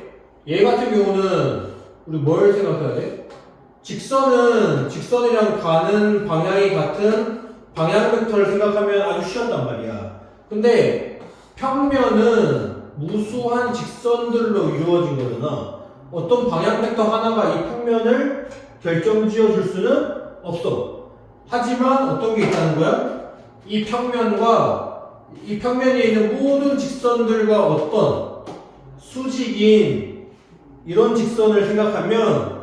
얘 같은 경우는 우리 뭘 생각해야 돼? 직선이랑 가는 방향이 같은 방향 벡터를 생각하면 아주 쉬웠단 말이야. 근데 평면은 무수한 직선들로 이루어진 거잖아. 어떤 방향 벡터 하나가 이 평면을 결정지어 줄 수는 없어. 하지만 어떤 게 있다는 거야? 이 평면에 있는 모든 직선들과 어떤 수직인 이런 직선을 생각하면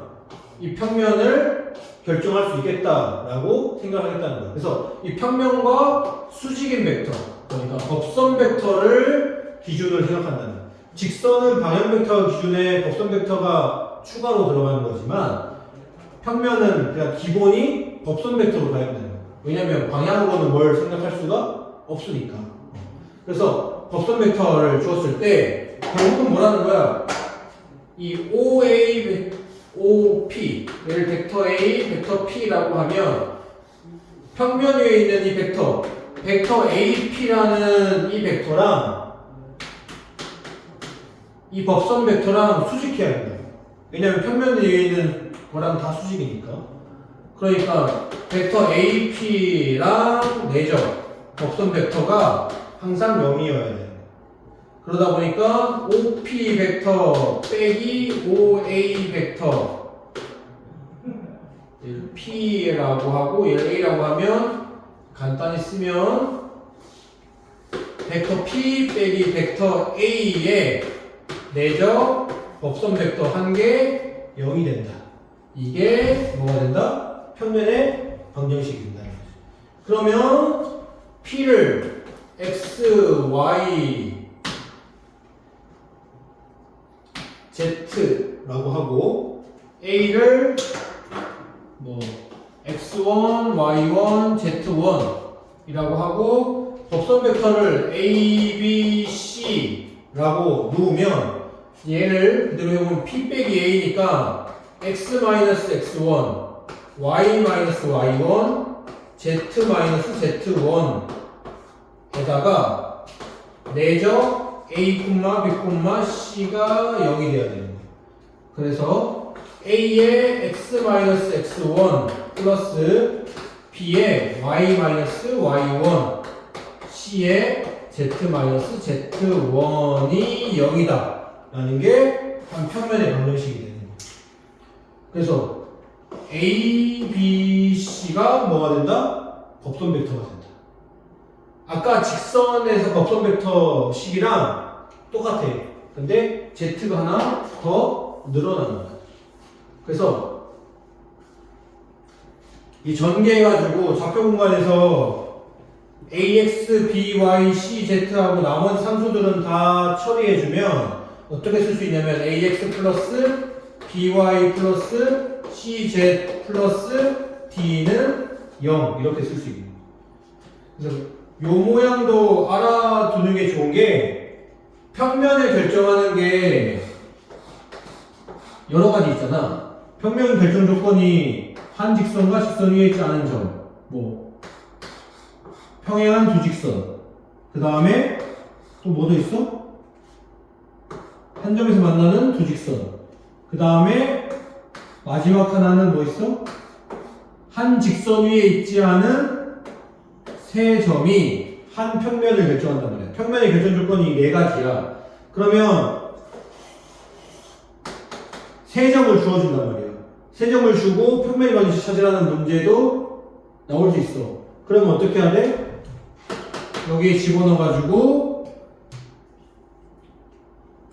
이 평면을 결정할 수 있겠다라고 생각하겠다는 거야. 그래서 이 평면과 수직인 벡터, 그러니까 법선 벡터를 기준을 생각한다는 거예요. 직선은 방향 벡터 기준에 법선 벡터가 추가로 들어가는 거지만 평면은 그냥 기본이 법선 벡터로 가야 된다는 거예요. 왜냐면 방향으로는 뭘 생각할 수가 없으니까. 그래서 법선 벡터를 주었을 때 결국은 뭐라는 거야? 이 OA, OP, 얘를 벡터 A, 벡터 P라고 하면 평면 위에 있는 이 벡터 AP라는 이 벡터랑 이 법선 벡터랑 수직해야 된다. 왜냐면 평면 위에 있는 거랑 다 수직이니까. 그러니까 벡터 AP랑 내적 법선 벡터가 항상 0이어야 돼요. 그러다 보니까 OP 벡터 빼기 OA 벡터 얘를 P라고 하고 얘를 A라고 하면 간단히 쓰면 벡터 P 빼기 벡터 A의 내적 법선 벡터 한 개 0이 된다. 이게 뭐가 된다? 평면의 방정식이 된다는 거죠. 그러면 P를 X, Y, Z라고 하고 A를 뭐 X1, Y1, Z1 이라고 하고 법선 벡터를 A, B, C라고 놓으면 얘를 그대로 해보면 P 빼기 A니까 X-X1, Y-Y1, Z-Z1 에다가 내적 A, B, C가 0이 돼야 되는 거예요. 그래서 A의 X-X1 플러스 B의 Y-Y1, C의 Z-Z1이 0이다 라는 게 한 평면의 방정식이 되는 거예요. 그래서 A, B, C가 뭐가 된다? 법선 벡터가 된다. 아까 직선에서 법선 벡터 식이랑 똑같아. 근데 Z가 하나 더 늘어나는 거야. 그래서 이 전개해가지고 좌표 공간에서 AX, BY, CZ하고 나머지 상수들은 다 처리해주면 어떻게 쓸 수 있냐면 AX 플러스 BY 플러스 CZ 플러스 D는 0 이렇게 쓸 수 있는 거예요. 그래서 요 모양도 알아두는 게 좋은 게 평면을 결정하는 게 여러 가지 있잖아. 평면 결정 조건이 한 직선과 직선 위에 있지 않은 점, 뭐 평행한 두 직선, 그 다음에 또 뭐도 있어? 한 점에서 만나는 두 직선, 그 다음에 마지막 하나는 뭐 있어? 한 직선 위에 있지 않은 세 점이 한 평면을 결정한단 말이야. 평면의 결정 조건이 네 가지야. 그러면 세 점을 주어준단 말이야. 세 점을 주고 평면의 방정식 찾으라는 문제도 나올 수 있어. 그러면 어떻게 해야 돼? 여기에 집어넣어가지고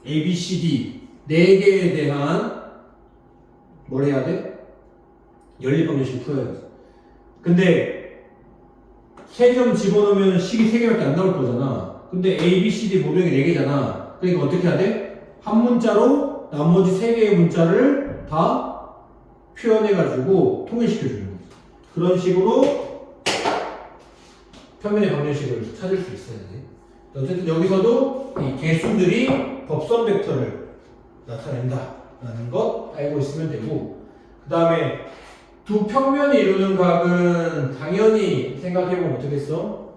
A, B, C, D 네 개에 대한 뭘 해야 돼? 연립 방정식 풀어야 돼. 근데 세 점 집어넣으면 식이 3개밖에 안 나올 거잖아. 근데 A, B, C, D 모두에게 4개잖아. 그러니까 어떻게 해야 돼? 한 문자로 나머지 3개의 문자를 다 표현해가지고 통일시켜주는 거지. 그런 식으로 평면의 방정식을 찾을 수 있어야 돼. 어쨌든 여기서도 이 개수들이 법선 벡터를 나타낸다라는 것 알고 있으면 되고, 그 다음에 두 평면이 이루는 각은 당연히 생각해보면 어떻겠어?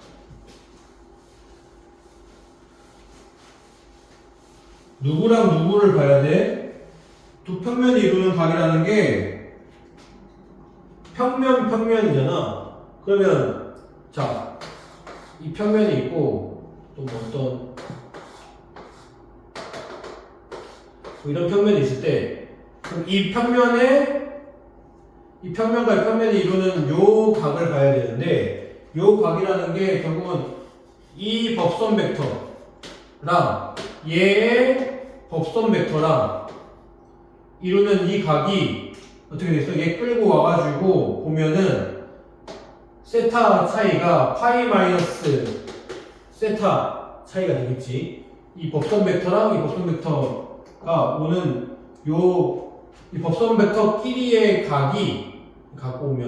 누구랑 누구를 봐야 돼? 두 평면이 이루는 각이라는 게 평면이잖아. 그러면 자, 이 평면이 있고 또 뭐 어떤 뭐 이런 평면이 있을 때 그럼 이 평면과 이 평면이 이루는 요 각을 봐야 되는데, 요 각이라는 게 결국은 이 법선 벡터랑 얘의 법선 벡터랑 이루는 이 각이 어떻게 됐어? 얘 끌고 와가지고 보면은 세타 차이가 파이 마이너스 세타 차이가 되겠지. 이 법선 벡터랑 이 법선 벡터가 오는 이 법선 벡터끼리의 각이 갖고 오면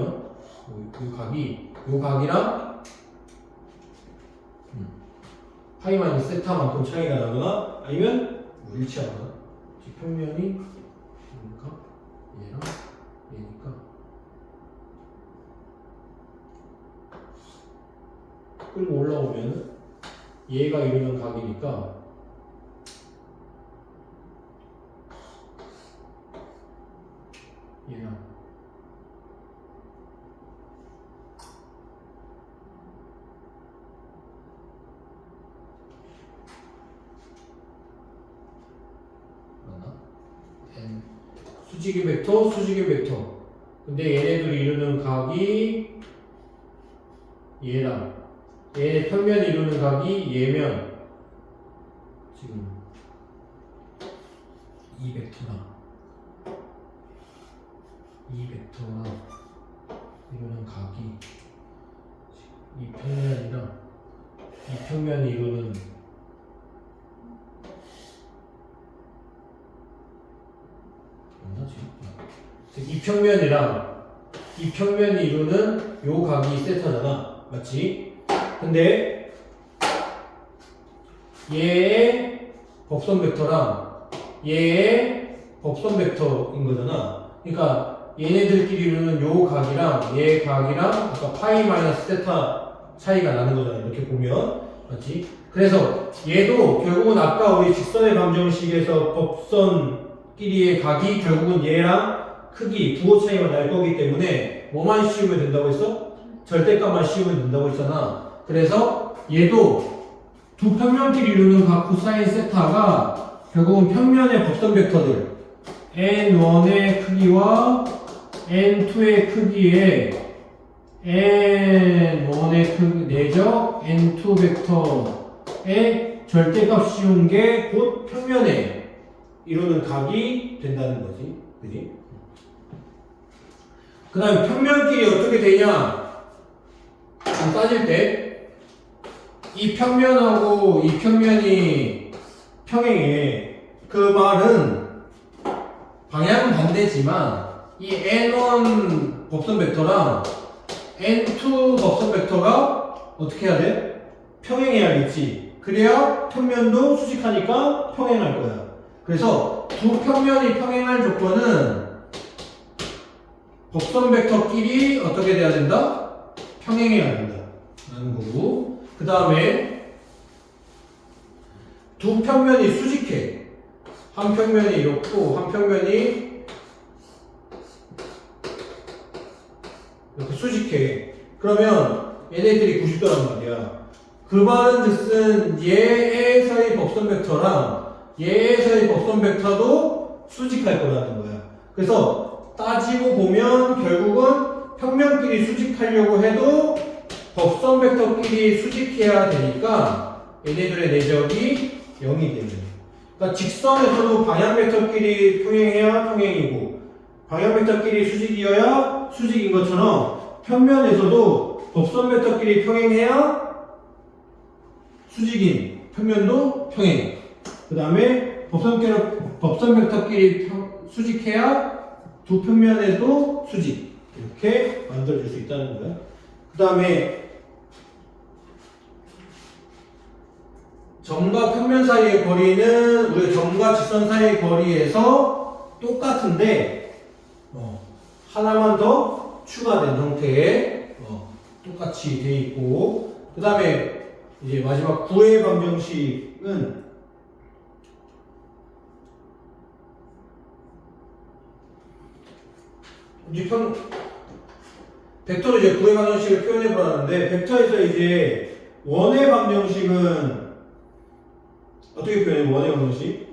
요 각이랑 파이 마이너스 세타만큼 차이가 나거나 아니면 뭐 일치하거나 평면이 그러니까 얘랑 얘니까 그리고 올라오면 얘가 이루는 각이니까 얘랑 맞나? 수직의 벡터, 수직의 벡터. 근데 얘네들이 이루는 각이 얘랑 얘네 평면이 이루는 각이 얘면 지금 이 벡터랑 이루는 각이 이 평면이랑 이 평면이 이루는 이 평면이랑 이 평면이 이루는 요 각이 세타잖아, 맞지? 근데 얘의 법선 벡터랑 얘의 법선 벡터인 거잖아. 그러니까 얘네들끼리 이루는 요 각이랑 얘 각이랑 아까 파이 마이너스 세타 차이가 나는 거잖아. 이렇게 보면 맞지? 그래서 얘도 결국은 아까 우리 직선의 방정식에서 법선끼리의 각이 결국은 얘랑 크기, 부호 차이가 날 거기 때문에 뭐만 씌우면 된다고 했어? 절대값만 씌우면 된다고 했잖아. 그래서 얘도 두 평면끼리 이루는 각 코사인 세타가 결국은 평면의 법선 벡터들 n1의 크기와 n2의 크기에 n1의 크기 내적 n2 벡터의 절대값 씌운 게 곧 평면에 이루는 각이 된다는 거지. 그지? 그 다음에 평면끼리 어떻게 되냐? 따질 때 이 평면하고 이 평면이 평행해. 그 말은 방향은 반대지만 이 n1 법선 벡터랑 n2 법선 벡터가 어떻게 해야 돼? 평행해야겠지. 그래야 평면도 수직하니까 평행할 거야. 그래서 두 평면이 평행할 조건은 법선 벡터끼리 어떻게 돼야 된다? 평행해야 된다. 라는 거고. 그 다음에 두 평면이 수직해. 한 평면이 이렇고 한 평면이 이렇게 수직해. 그러면 얘네들이 90도란 말이야. 그 말은 즉슨 얘에서의 법선 벡터랑 얘에서의 법선 벡터도 수직할 거라는 거야. 그래서 따지고 보면 결국은 평면끼리 수직하려고 해도 법선 벡터끼리 수직해야 되니까 얘네들의 내적이 0이 되는 거야. 그러니까 직선에서도 방향 벡터끼리 평행해야 평행이고 방향 벡터끼리 수직이어야 수직인 것처럼 평면에서도 법선 벡터끼리 평행해야 수직인 평면도 평행. 그 다음에 법선 벡터끼리 수직해야 두 평면에도 수직. 이렇게 만들어줄 수 있다는 거야. 그 다음에 점과 평면 사이의 거리는 우리 점과 직선 사이의 거리에서 똑같은데 하나만 더 추가된 형태의 똑같이 돼 있고 그 다음에 이제 마지막 구의 방정식은 벡터로 이제 구의 방정식을 표현해 보라는데 벡터에서 이제 원의 방정식은 어떻게 표현해? 원의 방정식?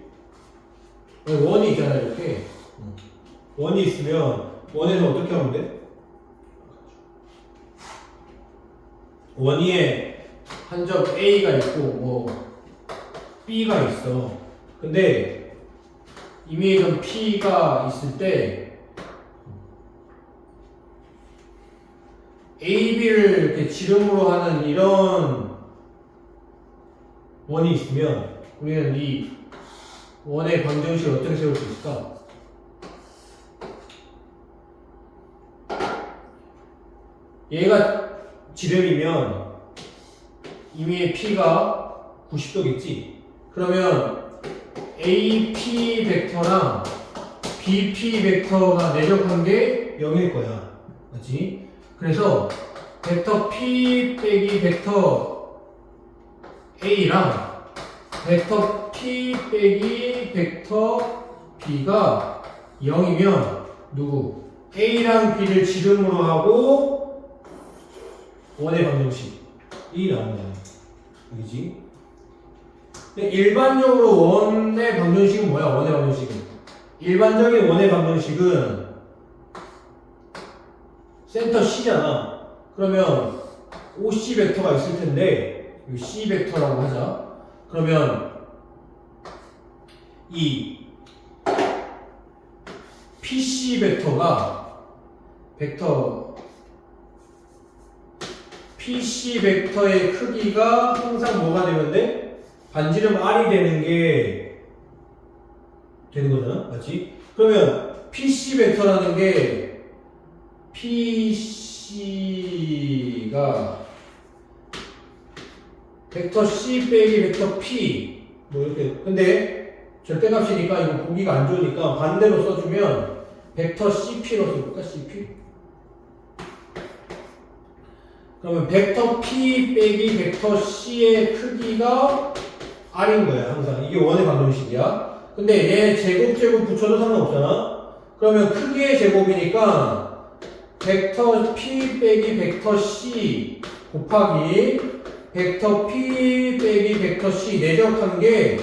원이 있잖아 이렇게 원이 있으면 원에서 어떻게 하면 돼? 원위에 한 점 A가 있고 뭐 B가 있어. 근데 임의점 P가 있을 때 A, B를 이렇게 지름으로 하는 이런 원이 있으면 우리는 이 원의 방정식을 어떻게 세울 수 있을까? 얘가 지름이면 이미 P가 90도겠지? 그러면 AP 벡터랑 BP 벡터가 내적한 게 0일 거야. 맞지? 그래서 벡터 P 빼기 벡터 A랑 벡터 P 빼기 벡터 B가 0이면 누구? A랑 B를 지름으로 하고 원의 방정식이 나온다. 여기지? 일반적으로 원의 방정식은 뭐야? 원의 방정식은 일반적인 원의 방정식은 센터 C잖아. 그러면 OC 벡터가 있을 텐데 이 C 벡터라고 하자. 그러면 이 PC 벡터가 PC 벡터의 크기가 항상 뭐가 되면 돼? 반지름 R이 되는 거잖아. 맞지? 그러면 PC 벡터라는 게 PC가 벡터 C 빼기 벡터 P 뭐 이렇게. 근데 절대값이니까 이거 보기가 안 좋으니까 반대로 써주면 벡터 CP로 써볼까? CP? 그러면 벡터 P 빼기 벡터 C의 크기가 R인 거야. 항상 이게 원의 방정식이야. 근데 얘 제곱 붙여도 상관없잖아. 그러면 크기의 제곱이니까 벡터 P 빼기 벡터 C 곱하기 벡터 P 빼기 벡터 C 내적한 게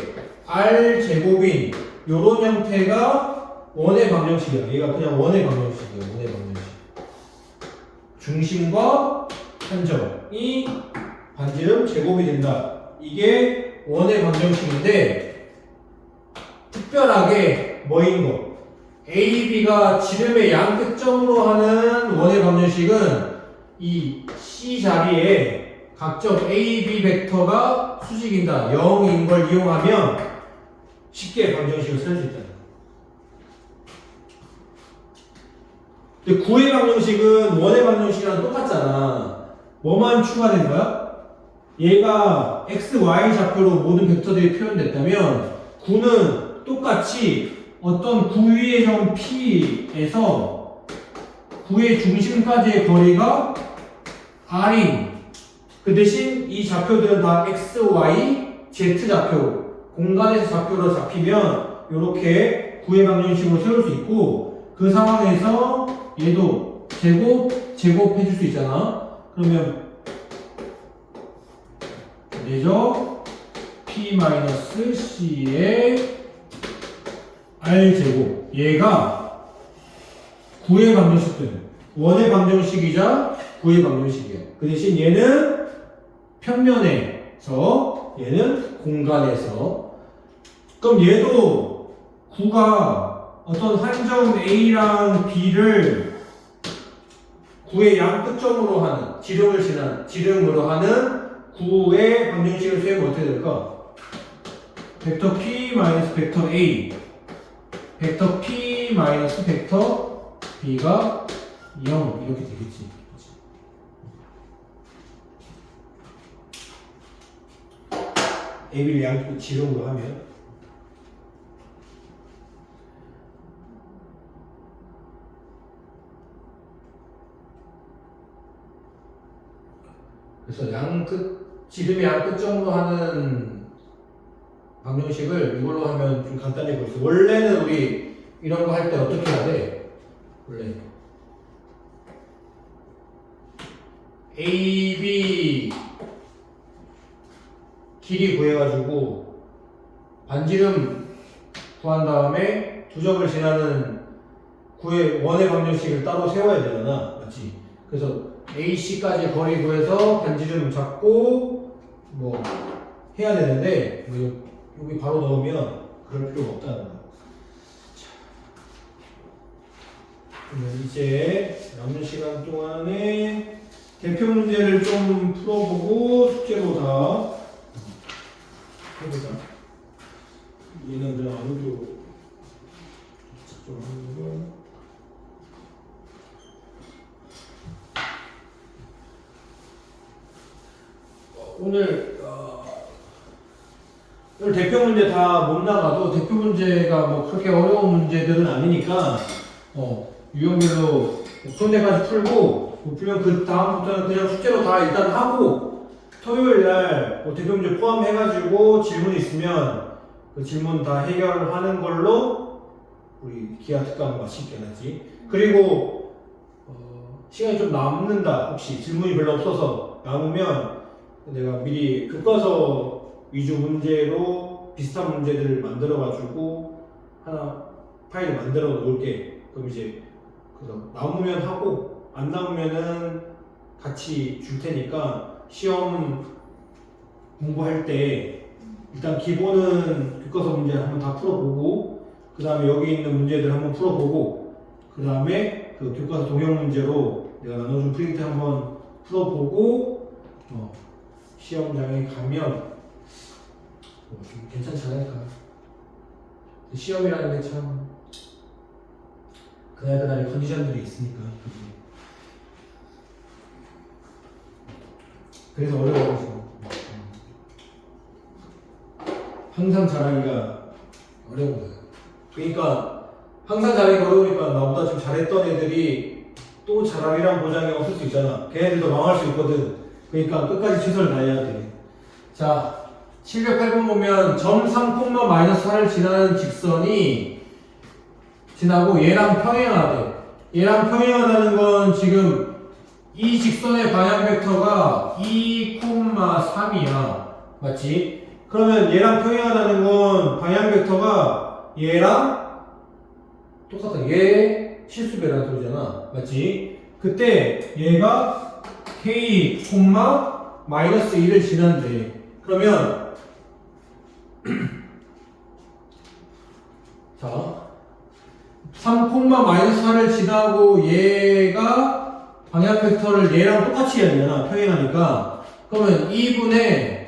R 제곱인 요런 형태가 원의 방정식이야. 얘가 그냥 원의 방정식이야. 원의 방정식. 중심과 한점이 반지름 제곱이 된다. 이게 원의 방정식인데 특별하게 뭐인 거? A, B가 지름의 양끝점으로 하는 원의 방정식은 이 C 자리에 각점 A, B 벡터가 수직이다. 0인 걸 이용하면 쉽게 방정식을 쓸 수 있다. 근데 9의 방정식은 원의 방정식이랑 똑같잖아. 뭐만 추가된 거야? 얘가 x, y 좌표로 모든 벡터들이 표현됐다면 9는 똑같이 어떤 9 위의 점 P에서 9의 중심까지의 거리가 R인 그 대신 이 좌표들은 다 x, y, z 좌표 공간에서 좌표로 잡히면 이렇게 9의 방정식으로 세울 수 있고 그 상황에서 얘도 제곱 해줄 수 있잖아. 그러면 내적 P-C의 R제곱 얘가 9의 방정식들 원의 방정식이자 9의 방정식이야. 그 대신 얘는 평면에서 얘는 공간에서 그럼 얘도 9가 어떤 한 점 A랑 B를 9의 양끝점으로 하는 지름으로 하는 9의 방정식을 세우면 어떻게 될까? 벡터 P 마이너스 벡터 A 벡터 P 마이너스 벡터 B가 0 이렇게 되겠지. AB를 양쪽 지름으로 하면 그래서 지름의 양끝점으로 하는 방정식을 이걸로 하면 좀 간단해 보였어. 원래는 우리 이런 거 할 때 어떻게 해야 돼? 원래 AB 길이 구해가지고 반지름 구한 다음에 두 점을 지나는 원의 방정식을 따로 세워야 되잖아. 맞지? 그래서 AC까지 거리 구해서 반지름 잡고 뭐 해야 되는데 뭐 여기 바로 넣으면 그럴 필요가 없다는 거야. 그러면 이제 남은 시간 동안에 대표 문제를 좀 풀어보고 숙제로 다 해보자. 얘는 그냥 안으로 작성하는 거고. 오늘 대표 문제 다 못 나가도 대표 문제가 뭐 그렇게 어려운 문제들은 아니니까 유형별로 손대까지 풀고 풀면 그 다음부터는 그냥 숙제로 다 일단 하고 토요일 날 대표 문제 포함해가지고 질문 있으면 그 질문 다 해결하는 걸로 우리 기하 특강 마칠게 하지. 그리고 시간이 좀 남는다. 혹시 질문이 별로 없어서 남으면 내가 미리 교과서 위주 문제로 비슷한 문제들을 만들어가지고 하나 파일을 만들어 놓을게. 그럼 이제 그래서 남으면 하고 안 남으면은 같이 줄 테니까 시험 공부할 때 일단 기본은 교과서 문제 한번 다 풀어보고 그 다음에 여기 있는 문제들 한번 풀어보고 그 다음에 그 교과서 동영 문제로 내가 나눠준 프린트 한번 풀어보고 시험장에 가면 좀 괜찮지 않을까. 시험이라는 게 참 그날그날의 컨디션들이 있으니까. 그래서 어려워서 항상 잘하기가 어려운 거예요. 그러니까 항상 잘하기가 어려우니까 나보다 좀 잘했던 애들이 또 잘하리란 보장이 없을 수 있잖아. 걔네들도 망할 수 있거든. 그러니까 끝까지 최선을 다해야 돼. 자, 708번 보면 점 3,-4를 지나는 직선이 지나고 얘랑 평행하대. 얘랑 평행하다는 건 지금 이 직선의 방향 벡터가 2,3이야. 맞지? 그러면 얘랑 평행하다는 건 방향 벡터가 얘랑 똑같아. 얘 실수배라는 소리잖아. 맞지? 그때 얘가 K, -1을 지난대. 그러면 자 3,-4를 지나고 얘가 방향 벡터를 얘랑 똑같이 해야 되잖아. 평행하니까. 그러면 2분의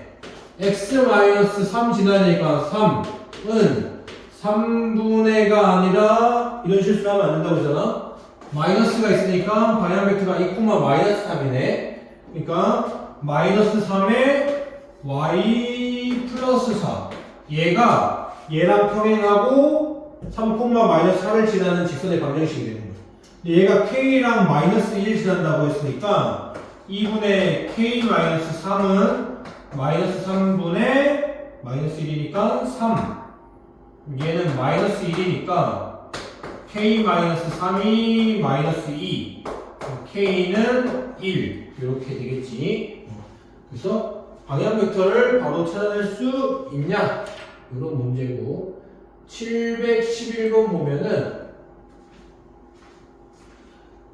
x-3 지나니까 3은 3분의가 아니라 이런 실수를 하면 안 된다고 했잖아. 마이너스가 있으니까 방향 벡터가 2,-3이네. 그러니까 -3에 y 플러스 4. 얘가 얘랑 평행하고 3,-4를 지나는 직선의 방정식이 되는 거야. 얘가 k랑 -1 지난다고 했으니까 2분의 k-3은 -3분의 -1이니까 3. 얘는 -1이니까 k-3이 -2. k는 1. 이렇게 되겠지. 그래서 방향 벡터를 바로 찾아낼 수 있냐? 이런 문제고. 711번 보면은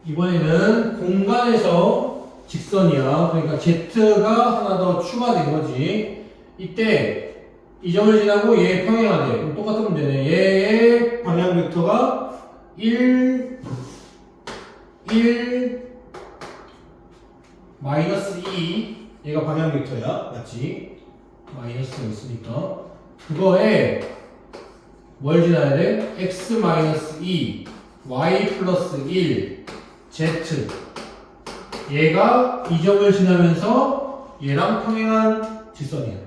이번에는 공간에서 직선이야. 그러니까 Z가 하나 더 추가된 거지. 이때 이 점을 지나고 얘 평행하대. 그럼 똑같은 문제네. 얘의 방향 벡터가 1, 2 얘가 방향 벡터야. 맞지? 마이너스가 있으니까 그거에 뭘 지나야 돼? x-2 y 플러스 1 z. 얘가 이 점을 지나면서 얘랑 평행한 직선이야.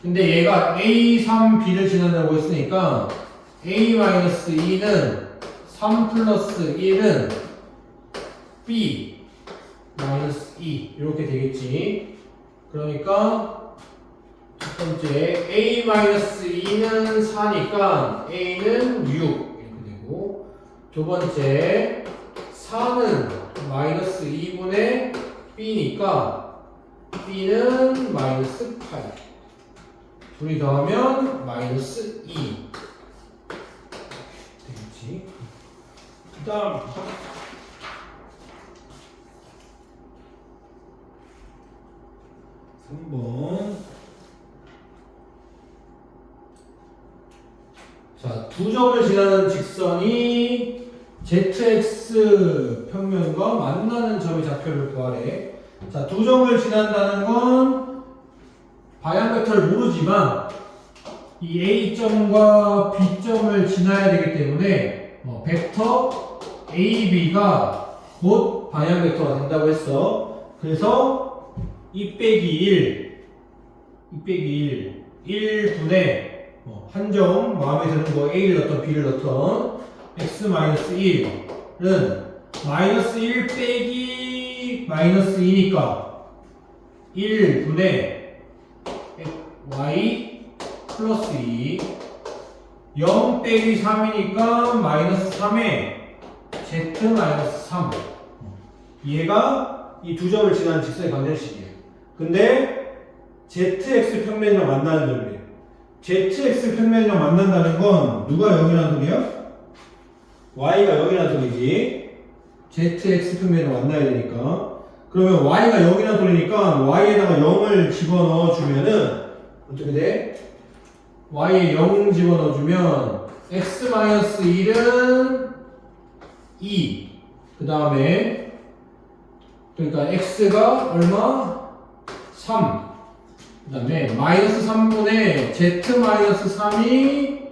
근데 얘가 a3b를 지난다고 했으니까 a-2는 3 플러스 1은 b 마이너스 2 이렇게 되겠지. 그러니까 첫 번째 a-2는 4니까 a는 6 이렇게 되고, 두 번째 4는 마이너스 2분의 b니까 b는 마이너스 8. 둘이 더하면 마이너스 2 되겠지. 그 다음 3번. 자, 두 점을 지나는 직선이 ZX 평면과 만나는 점의 좌표를 구하래. 자, 두 점을 지난다는 건 방향 벡터를 모르지만 이 A점과 B점을 지나야 되기 때문에 벡터 AB가 곧 방향 벡터가 된다고 했어. 그래서 2 빼기 1분의 한 점 마음에 드는 거 A를 넣던 B를 넣던 x-1은 마이너스 1 빼기 마이너스 2니까 1분의 y 플러스 2 0 빼기 3이니까 마이너스 3에 z 마이너스 3 얘가 이 두 점을 지나는 직선의 방정식이에요. 근데 zx 평면이랑 만나는 점이에요. zx 평면이랑 만난다는 건 누가 0이라는 소리야? y가 0이라는 소리지. zx 평면이랑 만나야 되니까. 그러면 y가 0이라는 소리니까 y에다가 0을 집어넣어 주면은 어떻게 돼? y에 0 집어넣어 주면 x-1은 2. 그 다음에 그러니까 x가 얼마? 3. 그 다음에 마이너스 3분의 z-3이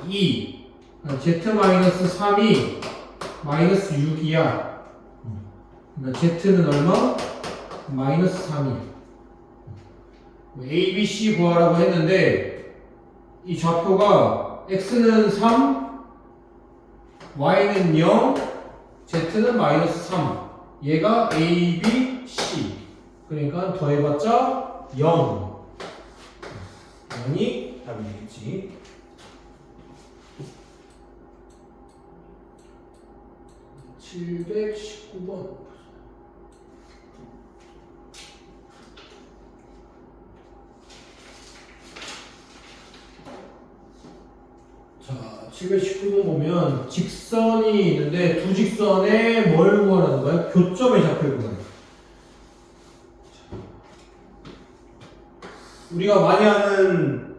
2. z-3이 마이너스 6이야. 그러니까 z는 얼마? 마이너스 3이야. A, B, C 구하라고 했는데 이 좌표가 x는 3, y는 0, z는 마이너스 3. 얘가 A, B, C. 그러니까 더해봤자 0. 0이 답이 되겠지. (719번) 자, 719번 보면 직선이 있는데 두 직선에 뭘 구하라는 거야? 교점의 좌표를 구하는 거야. 우리가 많이 하는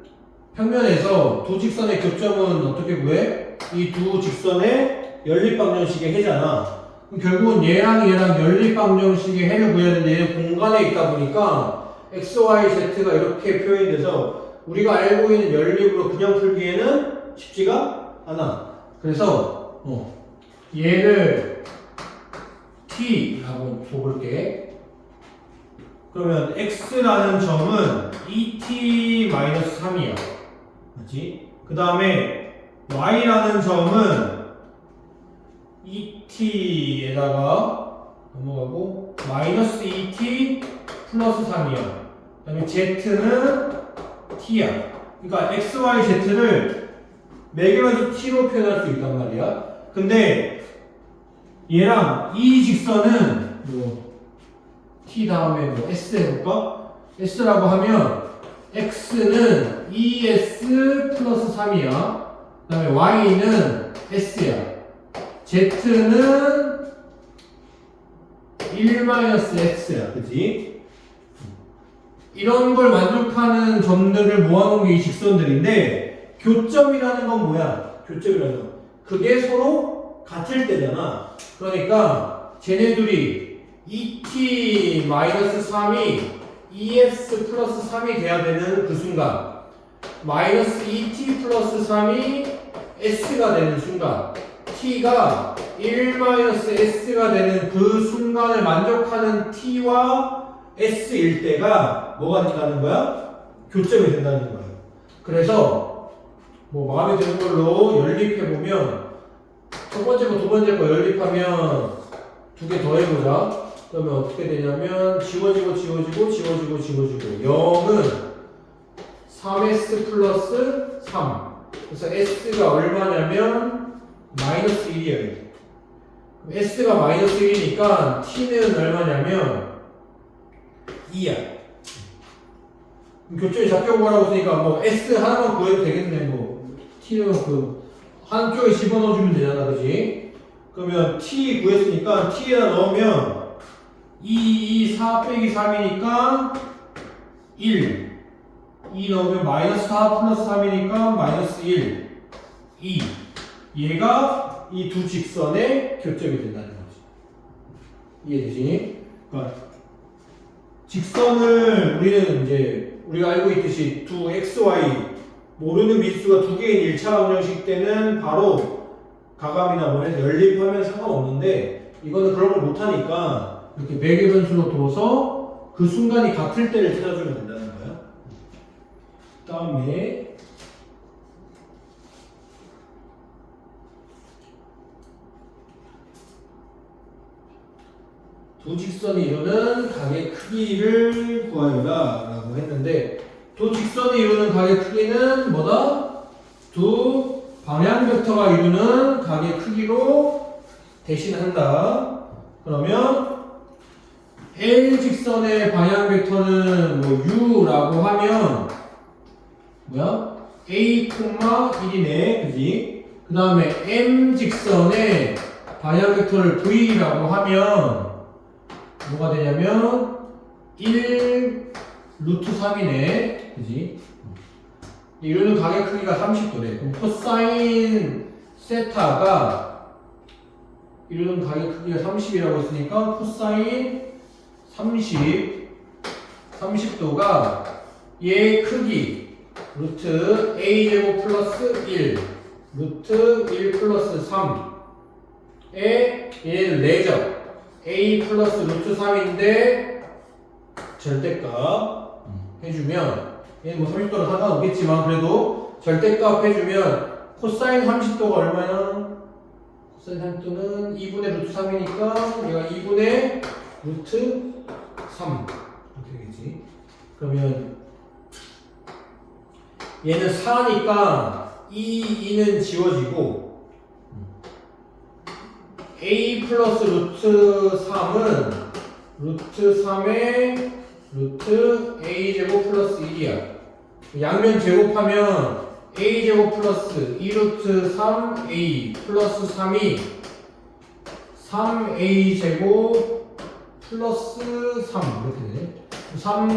평면에서 두 직선의 교점은 어떻게 구해? 이 두 직선의 연립방정식의 해잖아. 그럼 결국은 얘랑 연립방정식의 해를 구해야 되는데 얘는 공간에 있다 보니까 x, y, z가 이렇게 표현이 돼서 우리가 알고 있는 연립으로 그냥 풀기에는 쉽지가 않아. 그래서 얘를 t라고 줘볼게. 그러면 x라는 점은 2t-3이야. 맞지? 그 다음에 y라는 점은 2t에다가 넘어가고 마이너스 2t 플러스 3이야. 그 다음에 z는 t야. 그러니까 x, y, z를 매개만해서 t로 표현할 수 있단 말이야. 근데 얘랑 이 직선은 t 다음에 s 해볼까? s라고 하면 x는 2s 플러스 3이야. 그 다음에 y는 s야. z는 1-x야. 그치? 이런 걸 만족하는 점들을 모아놓은 게 이 직선들인데 교점이라는 건 뭐야? 교점이라는 건 그게 서로 같을 때잖아. 그러니까 쟤네들이 2t-3이 2s 플러스 3이 돼야 되는 그 순간, 마이너스 2t 플러스 3이 s가 되는 순간, t가 1-s가 되는 그 순간을 만족하는 t와 s일 때가 뭐가 된다는 거야? 교점이 된다는 거야. 그래서 뭐 마음에 드는 걸로 연립해보면 첫 번째 거, 두 번째 거 연립하면 두 개 더 해보자. 그러면 어떻게 되냐면 지워지고 0은 3s 플러스 3. 그래서 s가 얼마냐면 마이너스 1이에요. s가 마이너스 1이니까 t는 얼마냐면 2야. 교점이 잡혀보라고 했으니까 뭐 s 하나만 구해도 되겠네. 뭐 t는 그 한쪽에 집어넣어주면 되잖아, 그지? 그러면 t 구했으니까 t에다 넣으면 4 빼기 3이니까 1. 2 넣으면 마이너스 4 플러스 3이니까 마이너스 1. 2. 얘가 이 두 직선의 교점이 된다는 거지. 이해되지? 그러니까 직선을 우리는 이제 우리가 알고 있듯이 두 xy 모르는 미수가 두 개인 1차 방정식 때는 바로 가감이나 뭐 해서 연립하면 상관없는데 이거는 그런 걸 못하니까 이렇게 매개 변수로 둬서 그 순간이 같을 때를 찾아주면 된다는 거야. 그 다음에 두 직선이 이루는 각의 크기를 구하여라 라고 했는데 두 직선이 이루는 각의 크기는 뭐다? 두 방향 벡터가 이루는 각의 크기로 대신한다. 그러면 L 직선의 방향 벡터는 뭐 U라고 하면 뭐야? A, 1이네. 그지? 그 다음에 M 직선의 방향 벡터를 V라고 하면 뭐가 되냐면 1 루트 3이네. 그지? 이루는 각의 크기가 30도래. 그럼 코사인 세타가 이루는 각의 크기가 30이라고 했으니까 코사인 30도가 얘의 크기 루트 a제곱 플러스 1 루트 1 플러스 3에 얘는 4점 a 플러스 루트 3인데 절대값 해주면 얘는 뭐 30도로 상관없겠지만 그래도 절대값 해주면 코사인 30도가 얼마야? 코사인 30도는 2분의 루트 3이니까 얘가 2분의 루트 3 이렇게 되겠지. 그러면 얘는 4니까 이 2는 지워지고 a 플러스 루트 3은 루트 3의 루트 a 제곱 플러스 1이야. 양면 제곱하면 a 제곱 플러스 2 루트 3a 플러스 3이 3a 제곱 플러스 3 이렇게 되네.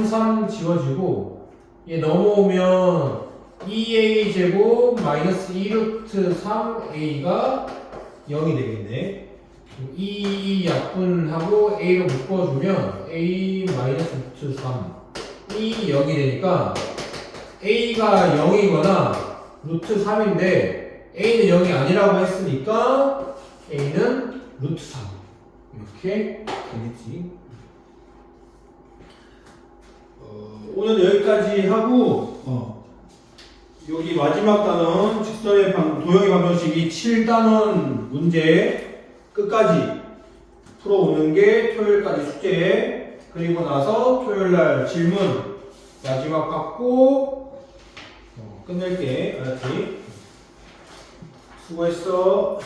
3 지워지고 얘 넘어오면 2a 제곱 마이너스 2 루트 3a가 0이 되겠네. 이 약분하고 a로 묶어주면 a 마이너스 루트 3이 0이 되니까 a가 0이거나 루트 3인데 a는 0이 아니라고 했으니까 a는 루트 3 이렇게 되겠지. 오늘 여기까지 하고 여기 마지막 단원 직선의 도형의 방정식이 7단원 문제 끝까지 풀어오는 게 토요일까지 숙제. 그리고 나서 토요일날 질문 마지막 받고 끝낼게. 알았지? 수고했어.